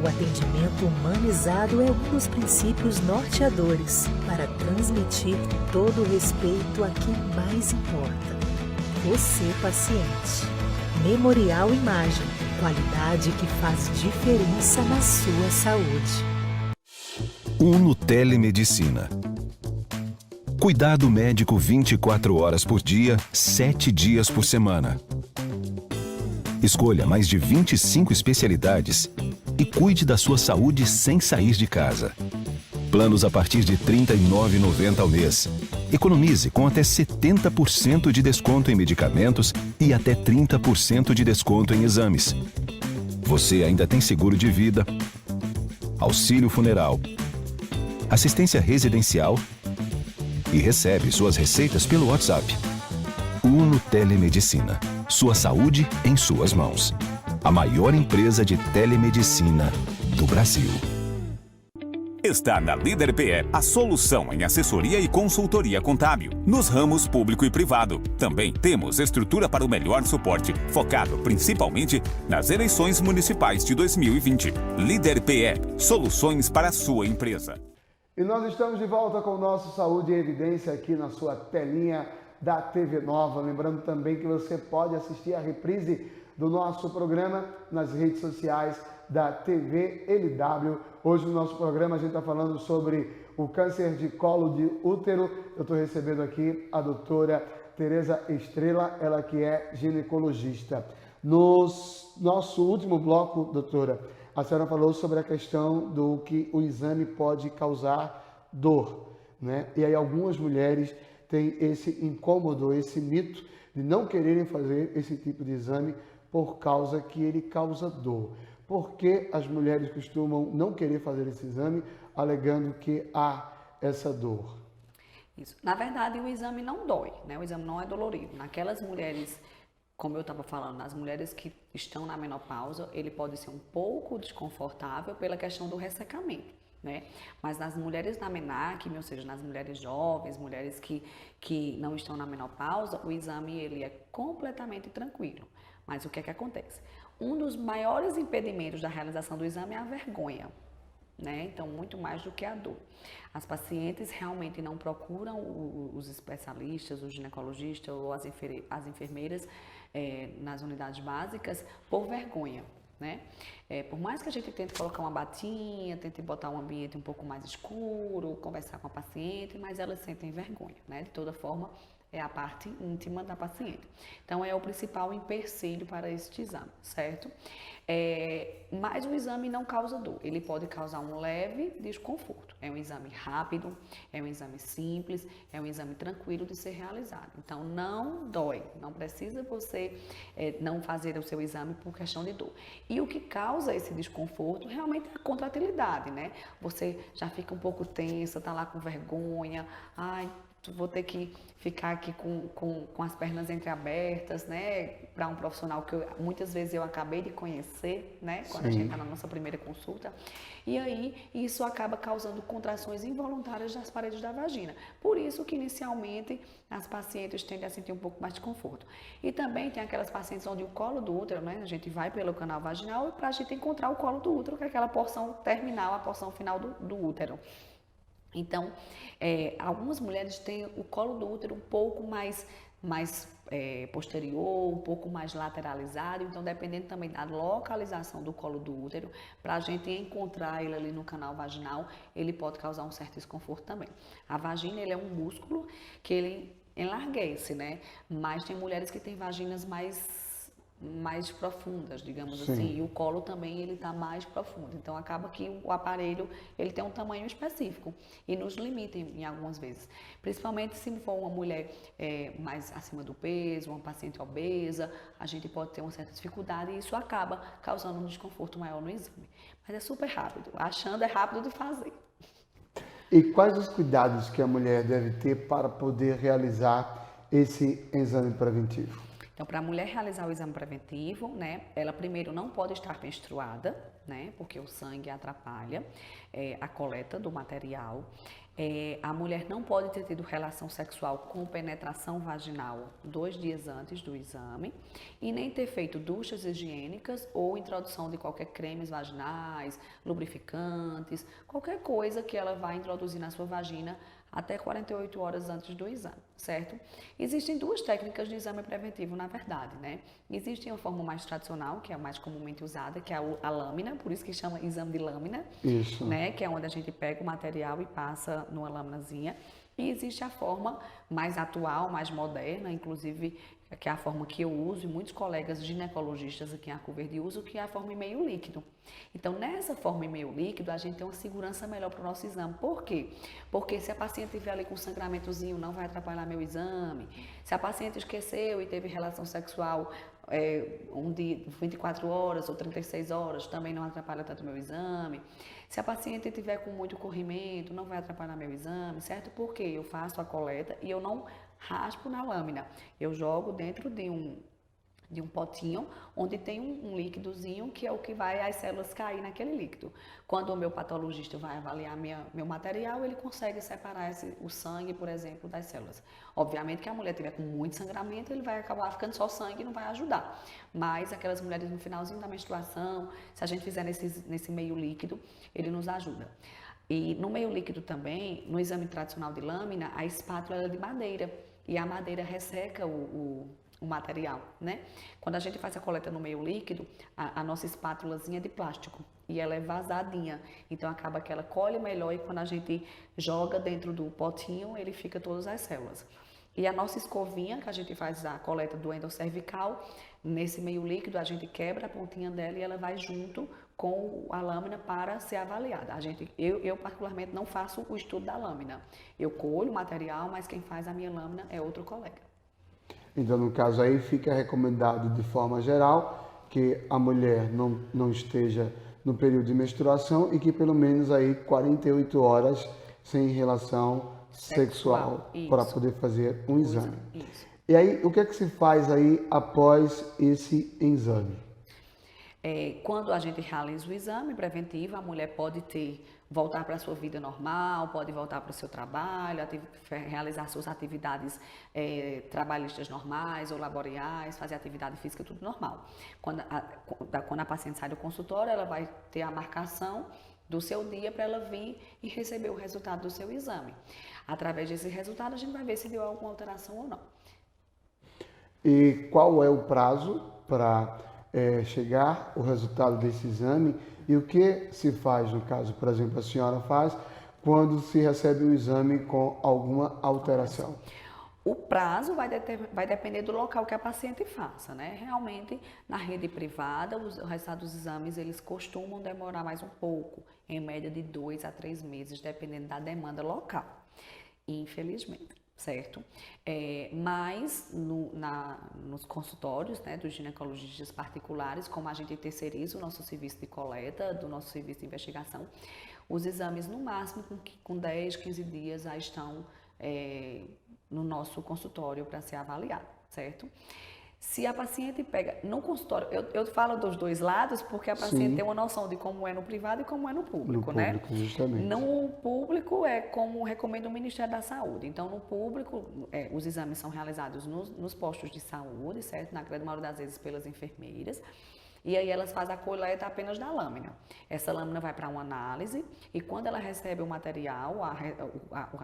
O atendimento humanizado é um dos princípios norteadores para transmitir todo o respeito a quem mais importa: você, paciente. Memorial Imagem, qualidade que faz diferença na sua saúde. Uno Telemedicina. Cuidado médico 24 horas por dia, 7 dias por semana. Escolha mais de 25 especialidades e cuide da sua saúde sem sair de casa. Planos a partir de R$ 39,90 ao mês. Economize com até 70% de desconto em medicamentos e até 30% de desconto em exames. Você ainda tem seguro de vida, auxílio funeral, assistência residencial e recebe suas receitas pelo WhatsApp. Uno Telemedicina. Sua saúde em suas mãos. A maior empresa de telemedicina do Brasil. Está na Líder PE a solução em assessoria e consultoria contábil, nos ramos público e privado. Também temos estrutura para o melhor suporte, focado principalmente nas eleições municipais de 2020. Líder PE, soluções para a sua empresa. E nós estamos de volta com o nosso Saúde em Evidência aqui na sua telinha da TV Nova. Lembrando também que você pode assistir a reprise do nosso programa nas redes sociais da TV LW. Hoje no nosso programa a gente está falando sobre o câncer de colo de útero. Eu estou recebendo aqui a doutora Tereza Estrela, ela que é ginecologista. No nosso último bloco, doutora, a senhora falou sobre a questão do que o exame pode causar dor, né? E aí algumas mulheres têm esse incômodo, esse mito de não quererem fazer esse tipo de exame por causa que ele causa dor. Por que as mulheres costumam não querer fazer esse exame, alegando que há essa dor? Isso. Na verdade, o exame não dói, né? O exame não é dolorido. Naquelas mulheres, como eu estava falando, nas mulheres que estão na menopausa, ele pode ser um pouco desconfortável pela questão do ressecamento, né? Mas nas mulheres na menarquia, ou seja, nas mulheres jovens, mulheres que não estão na menopausa, o exame ele é completamente tranquilo. Mas o que é que acontece? Um dos maiores impedimentos da realização do exame é a vergonha, né? Então, muito mais do que a dor. As pacientes realmente não procuram os especialistas, os ginecologistas ou as enfermeiras nas unidades básicas por vergonha, né? Por mais que a gente tente colocar uma batinha, tente botar um ambiente um pouco mais escuro, conversar com a paciente, mas elas sentem vergonha, né? De toda forma, é a parte íntima da paciente. Então, é o principal empecilho para este exame, certo? Mas o exame não causa dor, ele pode causar um leve desconforto. É um exame rápido, é um exame simples, é um exame tranquilo de ser realizado. Então, não dói, não precisa você não fazer o seu exame por questão de dor. E o que causa esse desconforto realmente é a contratilidade, né? Você já fica um pouco tensa, tá lá com vergonha, ai, vou ter que ficar aqui com as pernas entreabertas, né, para um profissional que muitas vezes eu acabei de conhecer, né, quando Sim. a gente está na nossa primeira consulta. E aí, isso acaba causando contrações involuntárias nas paredes da vagina. Por isso que, inicialmente, as pacientes tendem a sentir um pouco mais de conforto. E também tem aquelas pacientes onde o colo do útero, né, a gente vai pelo canal vaginal para a gente encontrar o colo do útero, que é aquela porção terminal, a porção final do útero. Então, algumas mulheres têm o colo do útero um pouco mais posterior, um pouco mais lateralizado, então dependendo também da localização do colo do útero, para a gente encontrar ele ali no canal vaginal, ele pode causar um certo desconforto também. A vagina, ele é um músculo que ele enlarguece, né? Mas tem mulheres que têm vaginas mais profundas, digamos Sim. assim, e o colo também ele está mais profundo, então acaba que o aparelho ele tem um tamanho específico e nos limita em algumas vezes, principalmente se for uma mulher mais acima do peso, uma paciente obesa, a gente pode ter uma certa dificuldade e isso acaba causando um desconforto maior no exame, mas é super rápido, achando é rápido de fazer. E quais os cuidados que a mulher deve ter para poder realizar esse exame preventivo? Então, para a mulher realizar o exame preventivo, né, ela primeiro não pode estar menstruada, né, porque o sangue atrapalha a coleta do material. A mulher não pode ter tido relação sexual com penetração vaginal 2 dias antes do exame e nem ter feito duchas higiênicas ou introdução de qualquer cremes vaginais, lubrificantes, qualquer coisa que ela vai introduzir na sua vagina até 48 horas antes do exame, certo? Existem 2 técnicas de exame preventivo, na verdade, né? Existe a forma mais tradicional, que é a mais comumente usada, que é a lâmina, por isso que chama exame de lâmina, Isso. né? Que é onde a gente pega o material e passa numa lâminazinha. E existe a forma mais atual, mais moderna, inclusive, que é a forma que eu uso e muitos colegas ginecologistas aqui em Arco Verde usam, que é a forma em meio líquido. Então, nessa forma em meio líquido, a gente tem uma segurança melhor para o nosso exame. Por quê? Porque se a paciente estiver ali com sangramentozinho, não vai atrapalhar meu exame. Se a paciente esqueceu e teve relação sexual um dia, 24 horas ou 36 horas, também não atrapalha tanto o meu exame. Se a paciente estiver com muito corrimento, não vai atrapalhar meu exame, certo? Porque eu faço a coleta e eu não raspo na lâmina. Eu jogo dentro de um potinho onde tem um líquidozinho que é o que vai as células cair naquele líquido. Quando o meu patologista vai avaliar meu material, ele consegue separar o sangue, por exemplo, das células. Obviamente que a mulher tiver com muito sangramento, ele vai acabar ficando só sangue e não vai ajudar. Mas aquelas mulheres no finalzinho da menstruação, se a gente fizer nesse meio líquido, ele nos ajuda. E no meio líquido também, no exame tradicional de lâmina, a espátula é de madeira e a madeira resseca o material, né? Quando a gente faz a coleta no meio líquido, a nossa espátulazinha é de plástico e ela é vazadinha, então acaba que ela colhe melhor e quando a gente joga dentro do potinho, ele fica todas as células. E a nossa escovinha, que a gente faz a coleta do endocervical, nesse meio líquido a gente quebra a pontinha dela e ela vai junto com a lâmina para ser avaliada. Eu particularmente não faço o estudo da lâmina. Eu colho o material, mas quem faz a minha lâmina é outro colega. Então, no caso aí, fica recomendado de forma geral que a mulher não esteja no período de menstruação e que pelo menos aí 48 horas sem relação sexual para poder fazer um exame. Isso. E aí, o que é que se faz aí após esse exame? Quando a gente realiza o exame preventivo, a mulher pode voltar para a sua vida normal, pode voltar para o seu trabalho, realizar suas atividades trabalhistas normais ou laborais, fazer atividade física, tudo normal. Quando a paciente sai do consultório, ela vai ter a marcação do seu dia para ela vir e receber o resultado do seu exame. Através desse resultado, a gente vai ver se deu alguma alteração ou não. E qual é o prazo para chegar o resultado desse exame e o que se faz, no caso, por exemplo, a senhora faz quando se recebe o exame com alguma alteração? O prazo vai depender do local que a paciente faça, né? Realmente, na rede privada, o resultado dos exames, eles costumam demorar mais um pouco, em média de 2 a 3 meses, dependendo da demanda local, infelizmente, certo? Mas nos consultórios, né, dos ginecologistas particulares, como a gente terceiriza o nosso serviço de coleta, do nosso serviço de investigação, os exames, no máximo, com 10, 15 dias, já estão no nosso consultório para ser avaliado, certo? Se a paciente pega no consultório, eu falo dos dois lados porque a paciente Sim. tem uma noção de como é no privado e como é no público, No né? público, justamente. No público é como recomenda o Ministério da Saúde. Então, no público, os exames são realizados nos postos de saúde, certo? Na grande maioria das vezes pelas enfermeiras. E aí elas fazem a coleta apenas da lâmina. Essa lâmina vai para uma análise e quando ela recebe o material,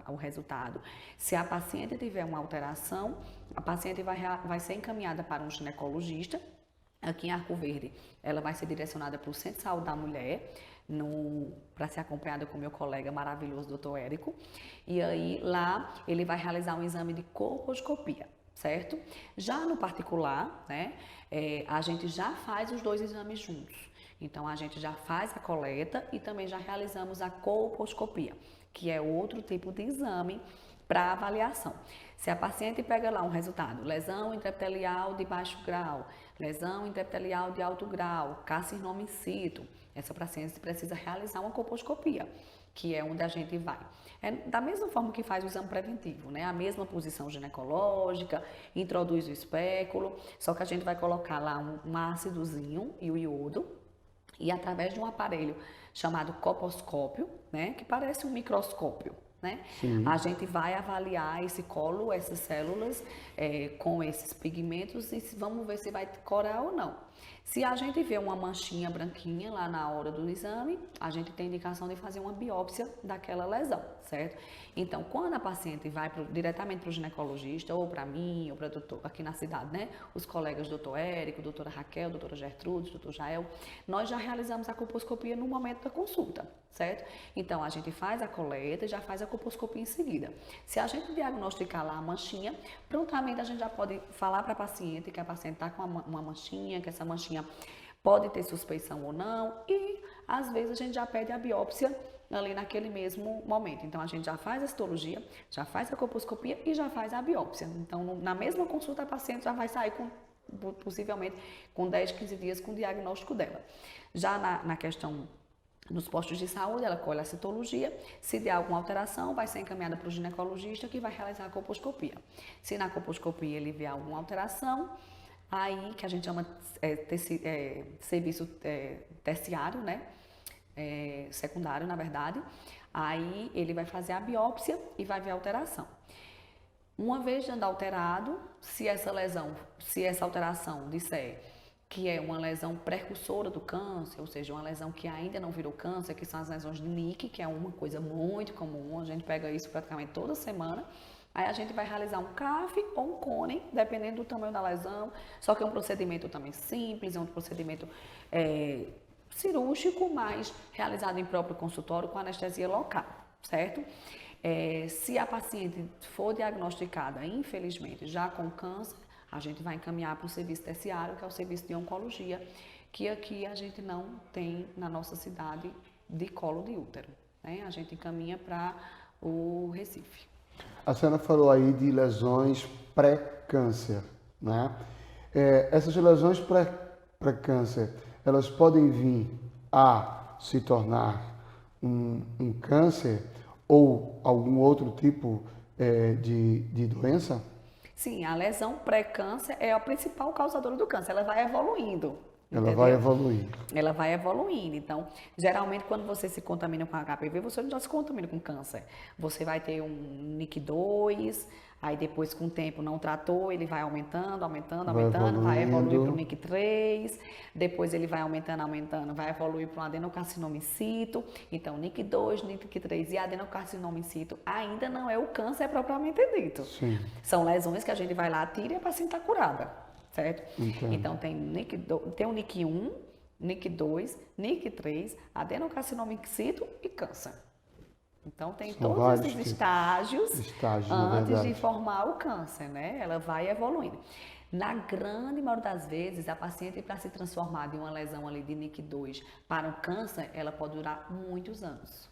o resultado, se a paciente tiver uma alteração, a paciente vai ser encaminhada para um ginecologista. Aqui em Arco Verde, ela vai ser direcionada para o Centro de Saúde da Mulher, para ser acompanhada com meu colega maravilhoso, doutor Érico. E aí, lá, ele vai realizar um exame de colposcopia, certo? Já no particular, né, a gente já faz os dois exames juntos. Então, a gente já faz a coleta e também já realizamos a colposcopia, que é outro tipo de exame para avaliação. Se a paciente pega lá um resultado, lesão intraepitelial de baixo grau, lesão intraepitelial de alto grau, carcinoma in situ, essa paciente precisa realizar uma colposcopia, que é onde a gente vai. É da mesma forma que faz o exame preventivo, né? A mesma posição ginecológica, introduz o espéculo, só que a gente vai colocar lá um ácidozinho e o iodo, e através de um aparelho chamado colposcópio, né? Que parece um microscópio, né? A gente vai avaliar esse colo, essas células com esses pigmentos e vamos ver se vai corar ou não. Se a gente vê uma manchinha branquinha lá na hora do exame, a gente tem indicação de fazer uma biópsia daquela lesão, certo? Então, quando a paciente vai diretamente para o ginecologista, ou para mim, ou para doutor, aqui na cidade, né? Os colegas doutor Érico, doutora Raquel, doutora Gertrudes, doutor Jael, nós já realizamos a colposcopia no momento da consulta, certo? Então, a gente faz a coleta e já faz a colposcopia em seguida. Se a gente diagnosticar lá a manchinha, prontamente a gente já pode falar para a paciente que a paciente está com uma manchinha, que essa manchinha pode ter suspeição ou não, e às vezes a gente já pede a biópsia ali naquele mesmo momento. Então a gente já faz a histologia, já faz a colposcopia e já faz a biópsia. Então na mesma consulta a paciente já vai sair possivelmente com 10, 15 dias com o diagnóstico dela. Já na questão nos postos de saúde, ela colhe a citologia, se der alguma alteração, vai ser encaminhada para o ginecologista que vai realizar a colposcopia. Se na colposcopia ele vê alguma alteração, aí que a gente chama serviço terciário, né? Secundário, na verdade, aí ele vai fazer a biópsia e vai ver a alteração. Uma vez já alterado, se essa alteração disser que é uma lesão precursora do câncer, ou seja, uma lesão que ainda não virou câncer, que são as lesões de Nick, que é uma coisa muito comum, a gente pega isso praticamente toda semana. Aí a gente vai realizar um CAF ou um cone, dependendo do tamanho da lesão, só que é um procedimento também simples, é um procedimento cirúrgico, mas realizado em próprio consultório com anestesia local, certo? Se a paciente for diagnosticada, infelizmente, já com câncer, a gente vai encaminhar para o serviço terciário, que é o serviço de oncologia, que aqui a gente não tem na nossa cidade de colo de útero, né? A gente encaminha para o Recife. A senhora falou aí de lesões pré-câncer, né? Essas lesões pré-câncer, elas podem vir a se tornar um câncer ou algum outro tipo de doença? Sim, a lesão pré-câncer é a principal causadora do câncer, ela vai evoluindo. Ela Entendeu? vai evoluir. Ela vai evoluindo. Então, geralmente, quando você se contamina com HPV, você não já se contamina com câncer. Você vai ter um NIC2, aí depois, com o tempo, não tratou, ele vai aumentando, vai evoluir para o NIC3, depois ele vai aumentando, vai evoluir para um adenocarcinoma in situ. Então, NIC2, NIC3 e adenocarcinoma in situ ainda não é o câncer propriamente dito. Sim. São lesões que a gente vai lá, tira e a paciente está curada. Certo? Entendo. Então, tem o NIC1, NIC2, NIC3, adenocarcinoma in situ e câncer. Então, tem São todos vários esses tipos. estágios Na antes verdade. de formar o câncer, né? Ela vai evoluindo. Na grande maioria das vezes, a paciente, para se transformar de uma lesão ali de NIC2 para um câncer, ela pode durar muitos anos.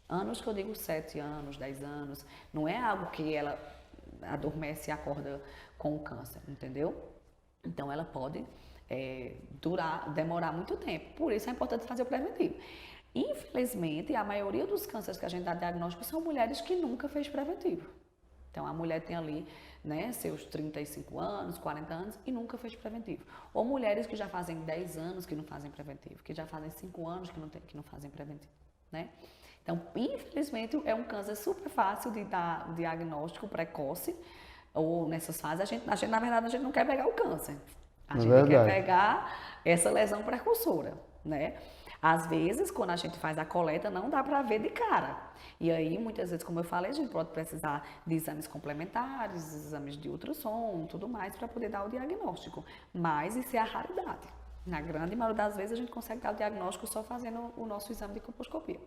Anos que eu digo 7 anos, 10 anos. Não é algo que ela adormece e acorda com o câncer, entendeu? Então, ela pode demorar muito tempo. Por isso é importante fazer o preventivo. Infelizmente, a maioria dos cânceres que a gente dá diagnóstico são mulheres que nunca fez preventivo. Então, a mulher tem ali, né, seus 35 anos, 40 anos e nunca fez preventivo. Ou mulheres que já fazem 10 anos que não fazem preventivo, que já fazem 5 anos que não fazem preventivo, né? Então, infelizmente, é um câncer super fácil de dar diagnóstico precoce, ou nessas fases, na verdade, a gente não quer pegar o câncer. A gente quer pegar essa lesão precursora, né? Às vezes, quando a gente faz a coleta, não dá para ver de cara. E aí, muitas vezes, como eu falei, a gente pode precisar de exames complementares, exames de ultrassom, tudo mais, para poder dar o diagnóstico. Mas isso é a raridade. Na grande maioria das vezes, a gente consegue dar o diagnóstico só fazendo o nosso exame de colposcopia.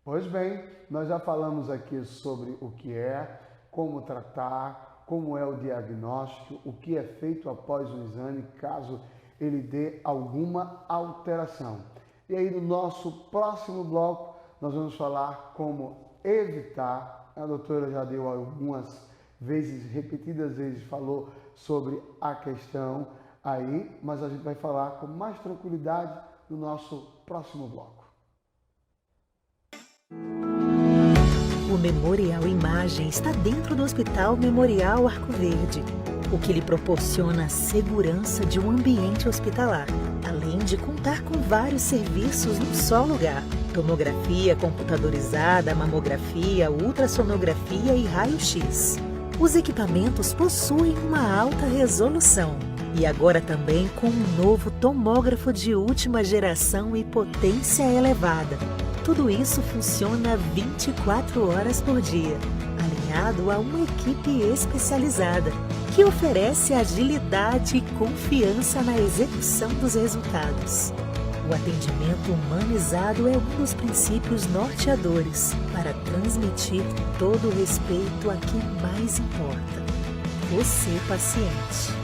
Pois bem, nós já falamos aqui sobre o que é, como tratar, como é o diagnóstico, o que é feito após o exame, caso ele dê alguma alteração. E aí, no nosso próximo bloco, nós vamos falar como evitar. A doutora já deu algumas vezes, repetidas vezes, falou sobre a questão aí, mas a gente vai falar com mais tranquilidade no nosso próximo bloco. O Memorial Imagem está dentro do Hospital Memorial Arco Verde, o que lhe proporciona a segurança de um ambiente hospitalar, além de contar com vários serviços num só lugar: tomografia computadorizada, mamografia, ultrassonografia e raio-x. Os equipamentos possuem uma alta resolução e agora também com um novo tomógrafo de última geração e potência elevada. Tudo isso funciona 24 horas por dia, alinhado a uma equipe especializada, que oferece agilidade e confiança na execução dos resultados. O atendimento humanizado é um dos princípios norteadores para transmitir todo o respeito a quem mais importa: você, paciente.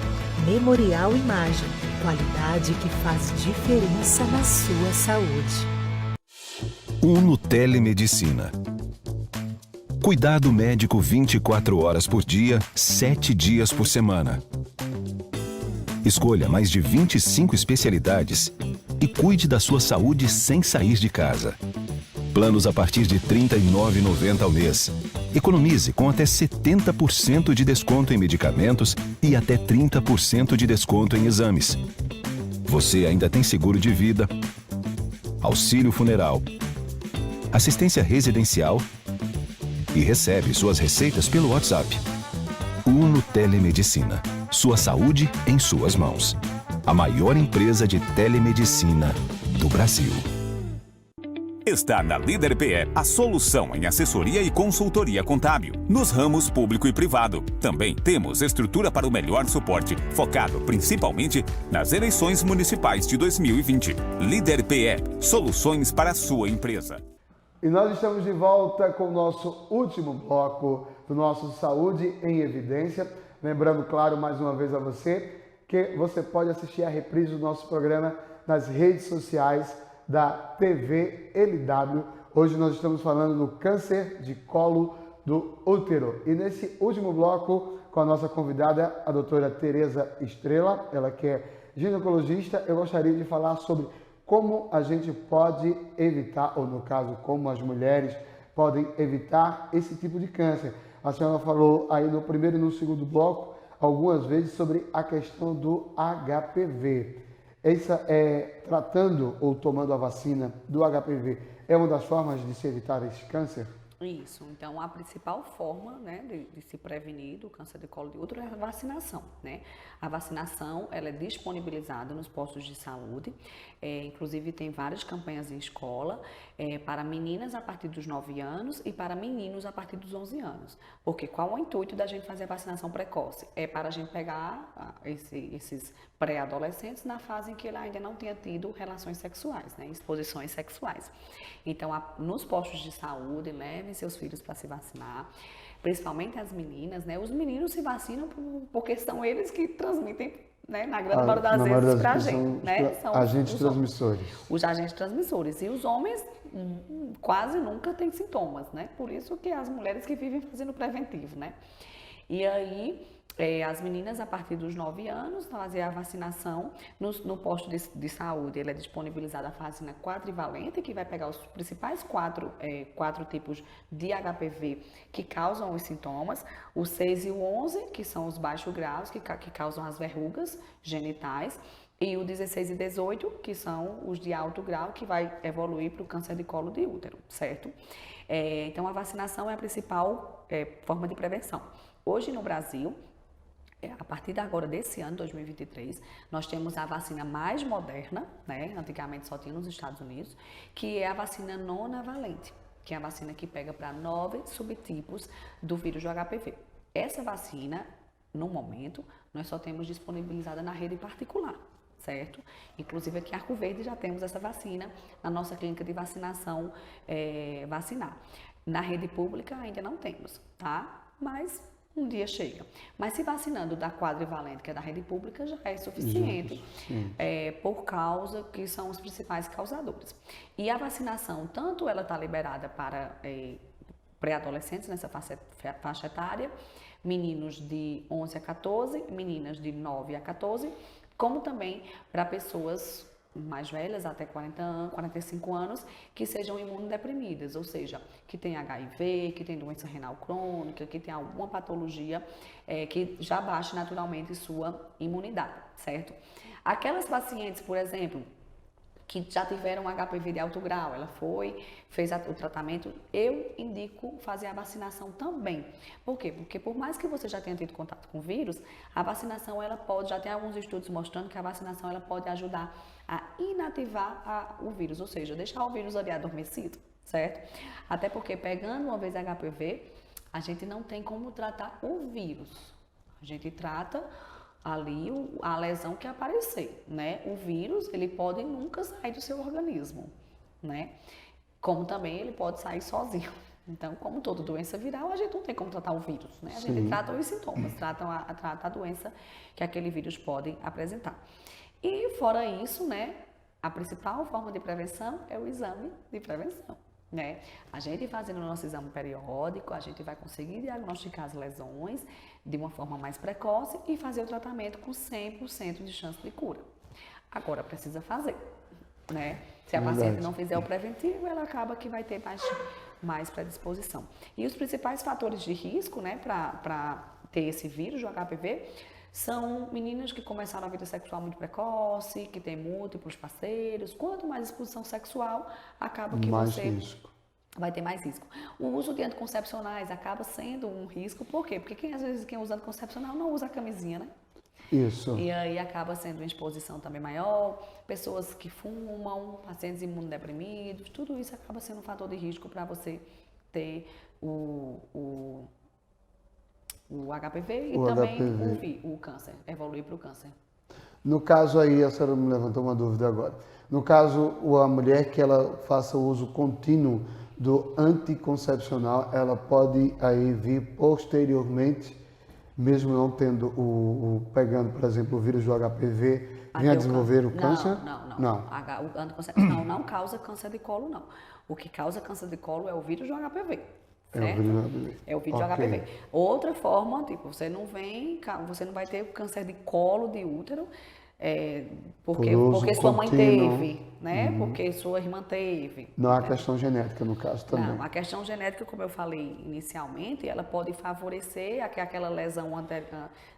Memorial Imagem, qualidade que faz diferença na sua saúde. Uno Telemedicina. Cuidado médico 24 horas por dia, 7 dias por semana. Escolha mais de 25 especialidades e cuide da sua saúde sem sair de casa. Planos a partir de R$ 39,90 ao mês. Economize com até 70% de desconto em medicamentos e até 30% de desconto em exames. Você ainda tem seguro de vida, auxílio funeral, assistência residencial e recebe suas receitas pelo WhatsApp. Uno Telemedicina. Sua saúde em suas mãos. A maior empresa de telemedicina do Brasil. Está na Líder PE a solução em assessoria e consultoria contábil, nos ramos público e privado. Também temos estrutura para o melhor suporte, focado principalmente nas eleições municipais de 2020. Líder PE, soluções para a sua empresa. E nós estamos de volta com o nosso último bloco do nosso Saúde em Evidência. Lembrando, claro, mais uma vez a você, que você pode assistir a reprise do nosso programa nas redes sociais da TV LW. Hoje nós estamos falando do câncer de colo do útero. E nesse último bloco, com a nossa convidada, a doutora Tereza Estrela, ela que é ginecologista, eu gostaria de falar sobre como a gente pode evitar, ou no caso, como as mulheres podem evitar esse tipo de câncer. A senhora falou aí no primeiro e no segundo bloco algumas vezes sobre a questão do HPV. Tratando ou tomando a vacina do HPV é uma das formas de se evitar esse câncer? Isso, então a principal forma, né, de se prevenir do câncer de colo de útero é a vacinação, né? A vacinação, ela é disponibilizada nos postos de saúde, inclusive tem várias campanhas em escola, para meninas a partir dos 9 anos e para meninos a partir dos 11 anos. Porque qual é o intuito da gente fazer a vacinação precoce? É para a gente pegar esses pré-adolescentes na fase em que ele ainda não tenha tido relações sexuais, né, exposições sexuais. Então, nos postos de saúde, levem seus filhos para se vacinar, principalmente as meninas, né? Os meninos se vacinam porque são eles que transmitem, né, na grande maioria das vezes para a gente, né? São agentes transmissores. Os agentes transmissores. E os homens quase nunca têm sintomas, né? Por isso que as mulheres que vivem fazendo preventivo, né? E aí, as meninas, a partir dos 9 anos, fazem a vacinação no posto de saúde. Ele é disponibilizada a vacina quadrivalente, que vai pegar os principais quatro tipos de HPV que causam os sintomas. O 6 e o 11, que são os baixos graus, que causam as verrugas genitais. E o 16 e 18, que são os de alto grau, que vai evoluir para o câncer de colo de útero, certo? Então, a vacinação é a principal forma de prevenção. Hoje, no Brasil, a partir de agora, desse ano, 2023, nós temos a vacina mais moderna, né? Antigamente só tinha nos Estados Unidos, que é a vacina nonavalente, que é a vacina que pega para 9 subtipos do vírus do HPV. Essa vacina, no momento, nós só temos disponibilizada na rede particular, certo? Inclusive aqui em Arco Verde já temos essa vacina na nossa clínica de vacinação vacinar. Na rede pública ainda não temos, tá? Mas um dia chega. Mas se vacinando da quadrivalente, que é da rede pública, já é suficiente, por causa que são os principais causadores. E a vacinação, tanto ela está liberada para pré-adolescentes nessa faixa etária, meninos de 11 a 14, meninas de 9 a 14, como também para pessoas mais velhas, até 40 anos, 45 anos, que sejam imunodeprimidas, ou seja, que tem HIV, que tem doença renal crônica, que tem alguma patologia que já baixe naturalmente sua imunidade, certo? Aquelas pacientes, por exemplo, que já tiveram HPV de alto grau, ela fez o tratamento, eu indico fazer a vacinação também. Por quê? Porque por mais que você já tenha tido contato com o vírus, a vacinação, já tem alguns estudos mostrando que a vacinação, ela pode ajudar a inativar o vírus, ou seja, deixar o vírus ali adormecido, certo? Até porque pegando uma vez HPV, a gente não tem como tratar o vírus, a gente trata ali a lesão que aparecer, né? O vírus, ele pode nunca sair do seu organismo, né? Como também ele pode sair sozinho. Então, como toda doença viral, a gente não tem como tratar o vírus, né? A gente trata os sintomas, trata a doença que aquele vírus pode apresentar. E fora isso, né? A principal forma de prevenção é o exame de prevenção, né? A gente fazendo o nosso exame periódico, a gente vai conseguir diagnosticar as lesões de uma forma mais precoce e fazer o tratamento com 100% de chance de cura. Agora, precisa fazer, né? Se a paciente não fizer o preventivo, ela acaba que vai ter mais predisposição. E os principais fatores de risco, né, para ter esse vírus do HPV são meninas que começaram a vida sexual muito precoce, que têm múltiplos parceiros. Quanto mais exposição sexual, acaba que vai ter mais risco. O uso de anticoncepcionais acaba sendo um risco, por quê? Porque às vezes quem usa anticoncepcional não usa a camisinha, né? Isso. E aí acaba sendo uma exposição também maior, pessoas que fumam, pacientes imunodeprimidos, tudo isso acaba sendo um fator de risco para você ter o HPV e também o câncer, evoluir para o câncer. No caso aí, a senhora me levantou uma dúvida agora. No caso, a mulher que ela faça o uso contínuo do anticoncepcional, ela pode aí vir posteriormente, mesmo não tendo pegando, por exemplo, o vírus do HPV, vir a desenvolver o câncer? Não. O anticoncepcional não causa câncer de colo, não. O que causa câncer de colo é o vírus do HPV. Certo? É o vírus do HPV. Outra forma, tipo, você não vai ter câncer de colo de útero porque Por uso porque sua mãe contínuo. teve, né? Porque sua irmã teve. Não há questão genética no caso também. Não, a questão genética, como eu falei inicialmente, ela pode favorecer a que aquela lesão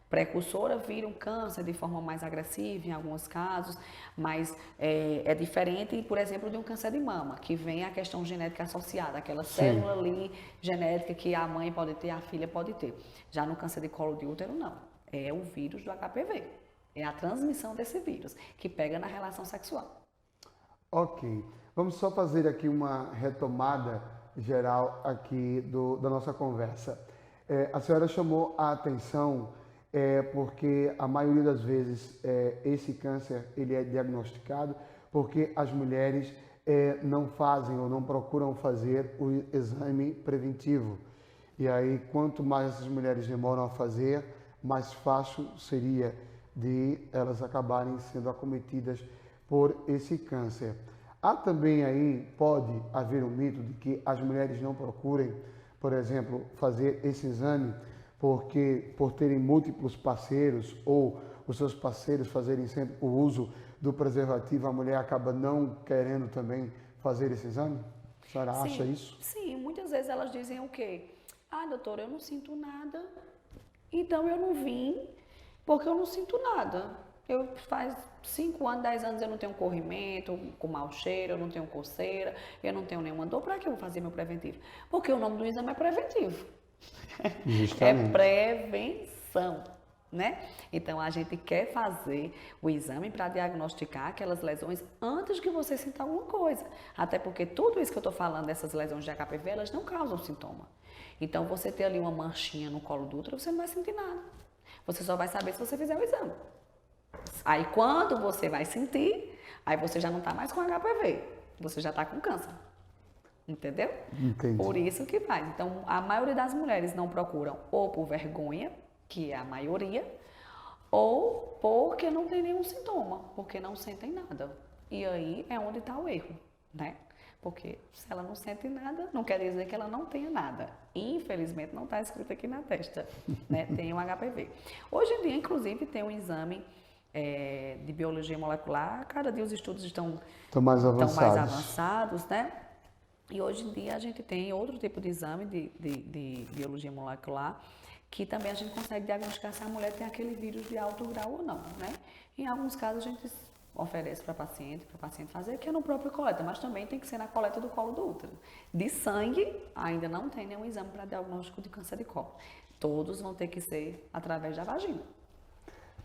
precursora vire um câncer de forma mais agressiva em alguns casos, mas é diferente, por exemplo, de um câncer de mama, que vem a questão genética associada, aquela célula ali genética que a mãe pode ter, a filha pode ter. Já no câncer de colo de útero, não. É o vírus do HPV. É a transmissão desse vírus, que pega na relação sexual. Ok. Vamos só fazer aqui uma retomada geral aqui da nossa conversa. A senhora chamou a atenção porque a maioria das vezes esse câncer ele é diagnosticado porque as mulheres não fazem ou não procuram fazer o exame preventivo. E aí, quanto mais essas mulheres demoram a fazer, mais fácil seria de elas acabarem sendo acometidas por esse câncer. Há também aí, pode haver um mito de que as mulheres não procurem, por exemplo, fazer esse exame porque por terem múltiplos parceiros ou os seus parceiros fazerem sempre o uso do preservativo, a mulher acaba não querendo também fazer esse exame? A senhora acha isso? Sim, muitas vezes elas dizem o quê? Ah, doutora, eu não sinto nada, então eu não vim porque eu não sinto nada. Faz 5 anos, 10 anos eu não tenho corrimento, com mau cheiro, eu não tenho coceira, eu não tenho nenhuma dor. Para que eu vou fazer meu preventivo? Porque o nome do exame é preventivo. Justamente. É prevenção, né? Então a gente quer fazer o exame para diagnosticar aquelas lesões antes que você sinta alguma coisa. Até porque tudo isso que eu estou falando, dessas lesões de HPV, elas não causam sintoma. Então você ter ali uma manchinha no colo do útero, você não vai sentir nada. Você só vai saber se você fizer o exame. Aí quando você vai sentir, aí você já não está mais com HPV, você já está com câncer. Entendeu? Entendi. Por isso que faz. Então, a maioria das mulheres não procuram ou por vergonha, que é a maioria, ou porque não tem nenhum sintoma, porque não sentem nada. E aí é onde está o erro, né? Porque se ela não sente nada, não quer dizer que ela não tenha nada. Infelizmente, não está escrito aqui na testa, né? Tem um HPV. Hoje em dia, inclusive, tem um exame de biologia molecular. Cada dia os estudos estão mais avançados, né? E hoje em dia a gente tem outro tipo de exame de biologia molecular que também a gente consegue diagnosticar se a mulher tem aquele vírus de alto grau ou não, né? Em alguns casos a gente oferece para paciente fazer, que é no próprio coleta, mas também tem que ser na coleta do colo do útero. De sangue, ainda não tem nenhum exame para diagnóstico de câncer de colo. Todos vão ter que ser através da vagina.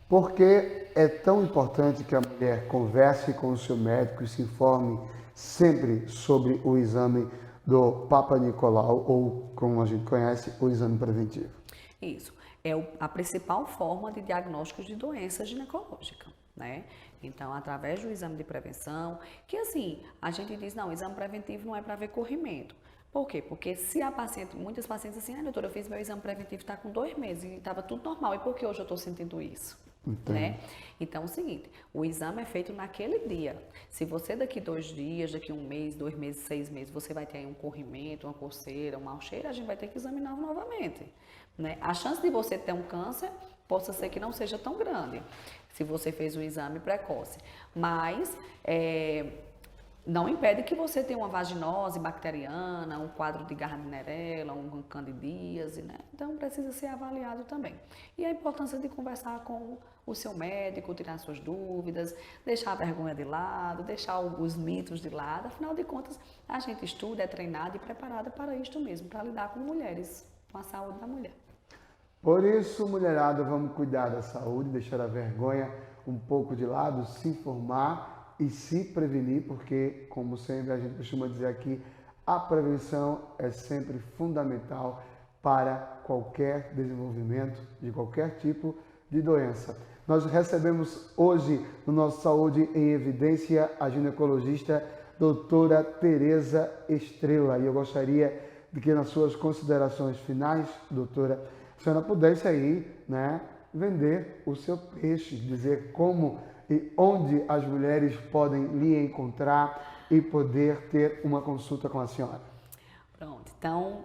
Por que é tão importante que a mulher converse com o seu médico e se informe sempre sobre o exame do Papa Nicolau, ou como a gente conhece, o exame preventivo? Isso. É a principal forma de diagnóstico de doença ginecológica, né? Então, através do exame de prevenção, que assim, a gente diz, não, o exame preventivo não é para ver corrimento. Por quê? Porque se a paciente, muitas pacientes assim, doutora, eu fiz meu exame preventivo, está com 2 meses e estava tudo normal, e por que hoje eu estou sentindo isso? Né? Então, é o seguinte, o exame é feito naquele dia. Se você daqui 2 dias, daqui 1 mês, 2 meses, 6 meses, você vai ter aí um corrimento, uma coceira, um mau cheiro, a gente vai ter que examinar novamente. Né? A chance de você ter um câncer possa ser que não seja tão grande, se você fez o exame precoce. Mas não impede que você tenha uma vaginose bacteriana, um quadro de Gardnerella, um candidíase, né? Então precisa ser avaliado também. E a importância de conversar com o seu médico, tirar suas dúvidas, deixar a vergonha de lado, deixar os mitos de lado. Afinal de contas, a gente estuda, é treinada e preparada para isto mesmo, para lidar com mulheres, com a saúde da mulher. Por isso, mulherada, vamos cuidar da saúde, deixar a vergonha um pouco de lado, se informar e se prevenir, porque, como sempre a gente costuma dizer aqui, a prevenção é sempre fundamental para qualquer desenvolvimento de qualquer tipo de doença. Nós recebemos hoje no nosso Saúde em Evidência a ginecologista doutora Tereza Estrela, e eu gostaria de que nas suas considerações finais, doutora, a senhora pudesse aí, né, vender o seu peixe, dizer como e onde as mulheres podem lhe encontrar e poder ter uma consulta com a senhora. Pronto, então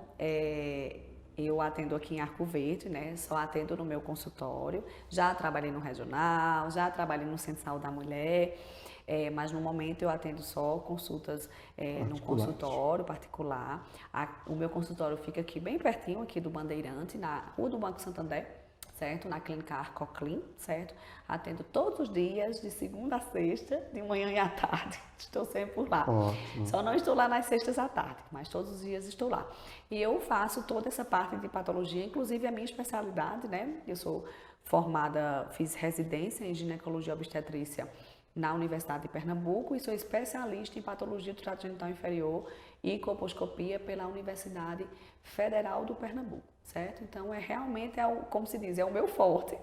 Eu atendo aqui em Arco Verde, né? Só atendo no meu consultório. Já trabalhei no regional, já trabalhei no Centro de Saúde da Mulher, mas no momento eu atendo só consultas no consultório particular. O meu consultório fica aqui bem pertinho aqui do Bandeirante, na Rua do Banco Santander, certo? Na clínica Arcoclin, certo? Atendo todos os dias, de segunda a sexta, de manhã e à tarde. Estou sempre por lá. Ótimo. Só não estou lá nas sextas à tarde, mas todos os dias estou lá. E eu faço toda essa parte de patologia, inclusive a minha especialidade, né? Eu sou formada, fiz residência em ginecologia e obstetrícia na Universidade de Pernambuco e sou especialista em patologia do trato genital inferior e colposcopia pela Universidade Federal do Pernambuco, certo? Então, realmente, como se diz, é o meu forte.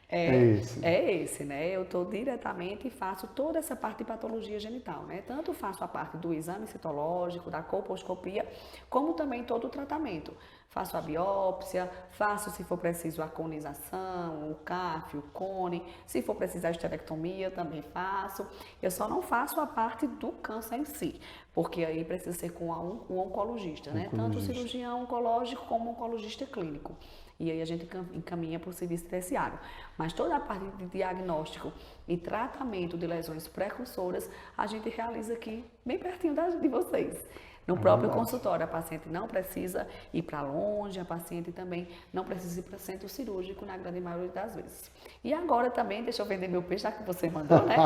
É esse, né? Eu estou diretamente e faço toda essa parte de patologia genital, né? Tanto faço a parte do exame citológico, da colposcopia, como também todo o tratamento. Faço a biópsia, faço, se for preciso, a conização, o CAF, o cone. Se for preciso a esterectomia, também faço. Eu só não faço a parte do câncer em si, porque aí precisa ser com um oncologista, né? Tanto o cirurgião oncológico como o oncologista clínico. E aí a gente encaminha para o serviço terciário. Mas toda a parte de diagnóstico e tratamento de lesões precursoras, a gente realiza aqui, bem pertinho de vocês. No próprio consultório, a paciente não precisa ir para longe, a paciente também não precisa ir para centro cirúrgico na grande maioria das vezes. E agora também, deixa eu vender meu peixe, já que você mandou, né?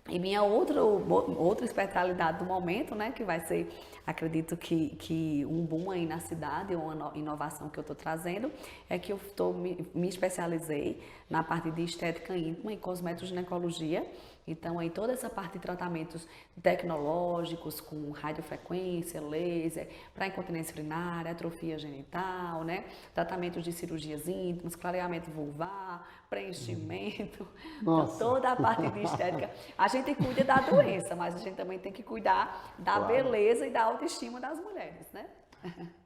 E minha outra especialidade do momento, né, que vai ser, acredito que um boom aí na cidade, uma inovação que eu estou trazendo, é que eu me especializei na parte de estética íntima e cosmetoginecologia. Então, aí toda essa parte de tratamentos tecnológicos com radiofrequência, laser, para incontinência urinária, atrofia genital, né? Tratamentos de cirurgias íntimas, clareamento vulvar, preenchimento, então, toda a parte de estética. A gente cuida da doença, mas a gente também tem que cuidar da beleza e da autoestima das mulheres, né?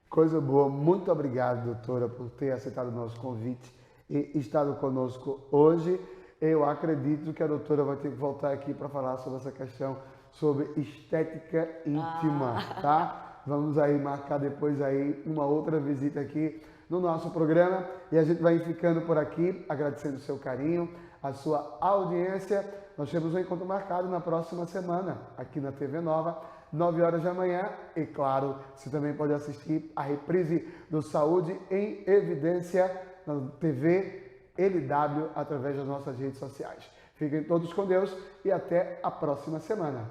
Coisa boa. Muito obrigado, doutora, por ter aceitado o nosso convite e estado conosco hoje. Eu acredito que a doutora vai ter que voltar aqui para falar sobre essa questão sobre estética íntima, tá? Vamos aí marcar depois aí uma outra visita aqui no nosso programa e a gente vai ficando por aqui, agradecendo o seu carinho, a sua audiência. Nós temos um encontro marcado na próxima semana aqui na TV Nova, 9 horas da manhã e claro, você também pode assistir a reprise do Saúde em Evidência na TV LW através das nossas redes sociais. Fiquem todos com Deus e até a próxima semana.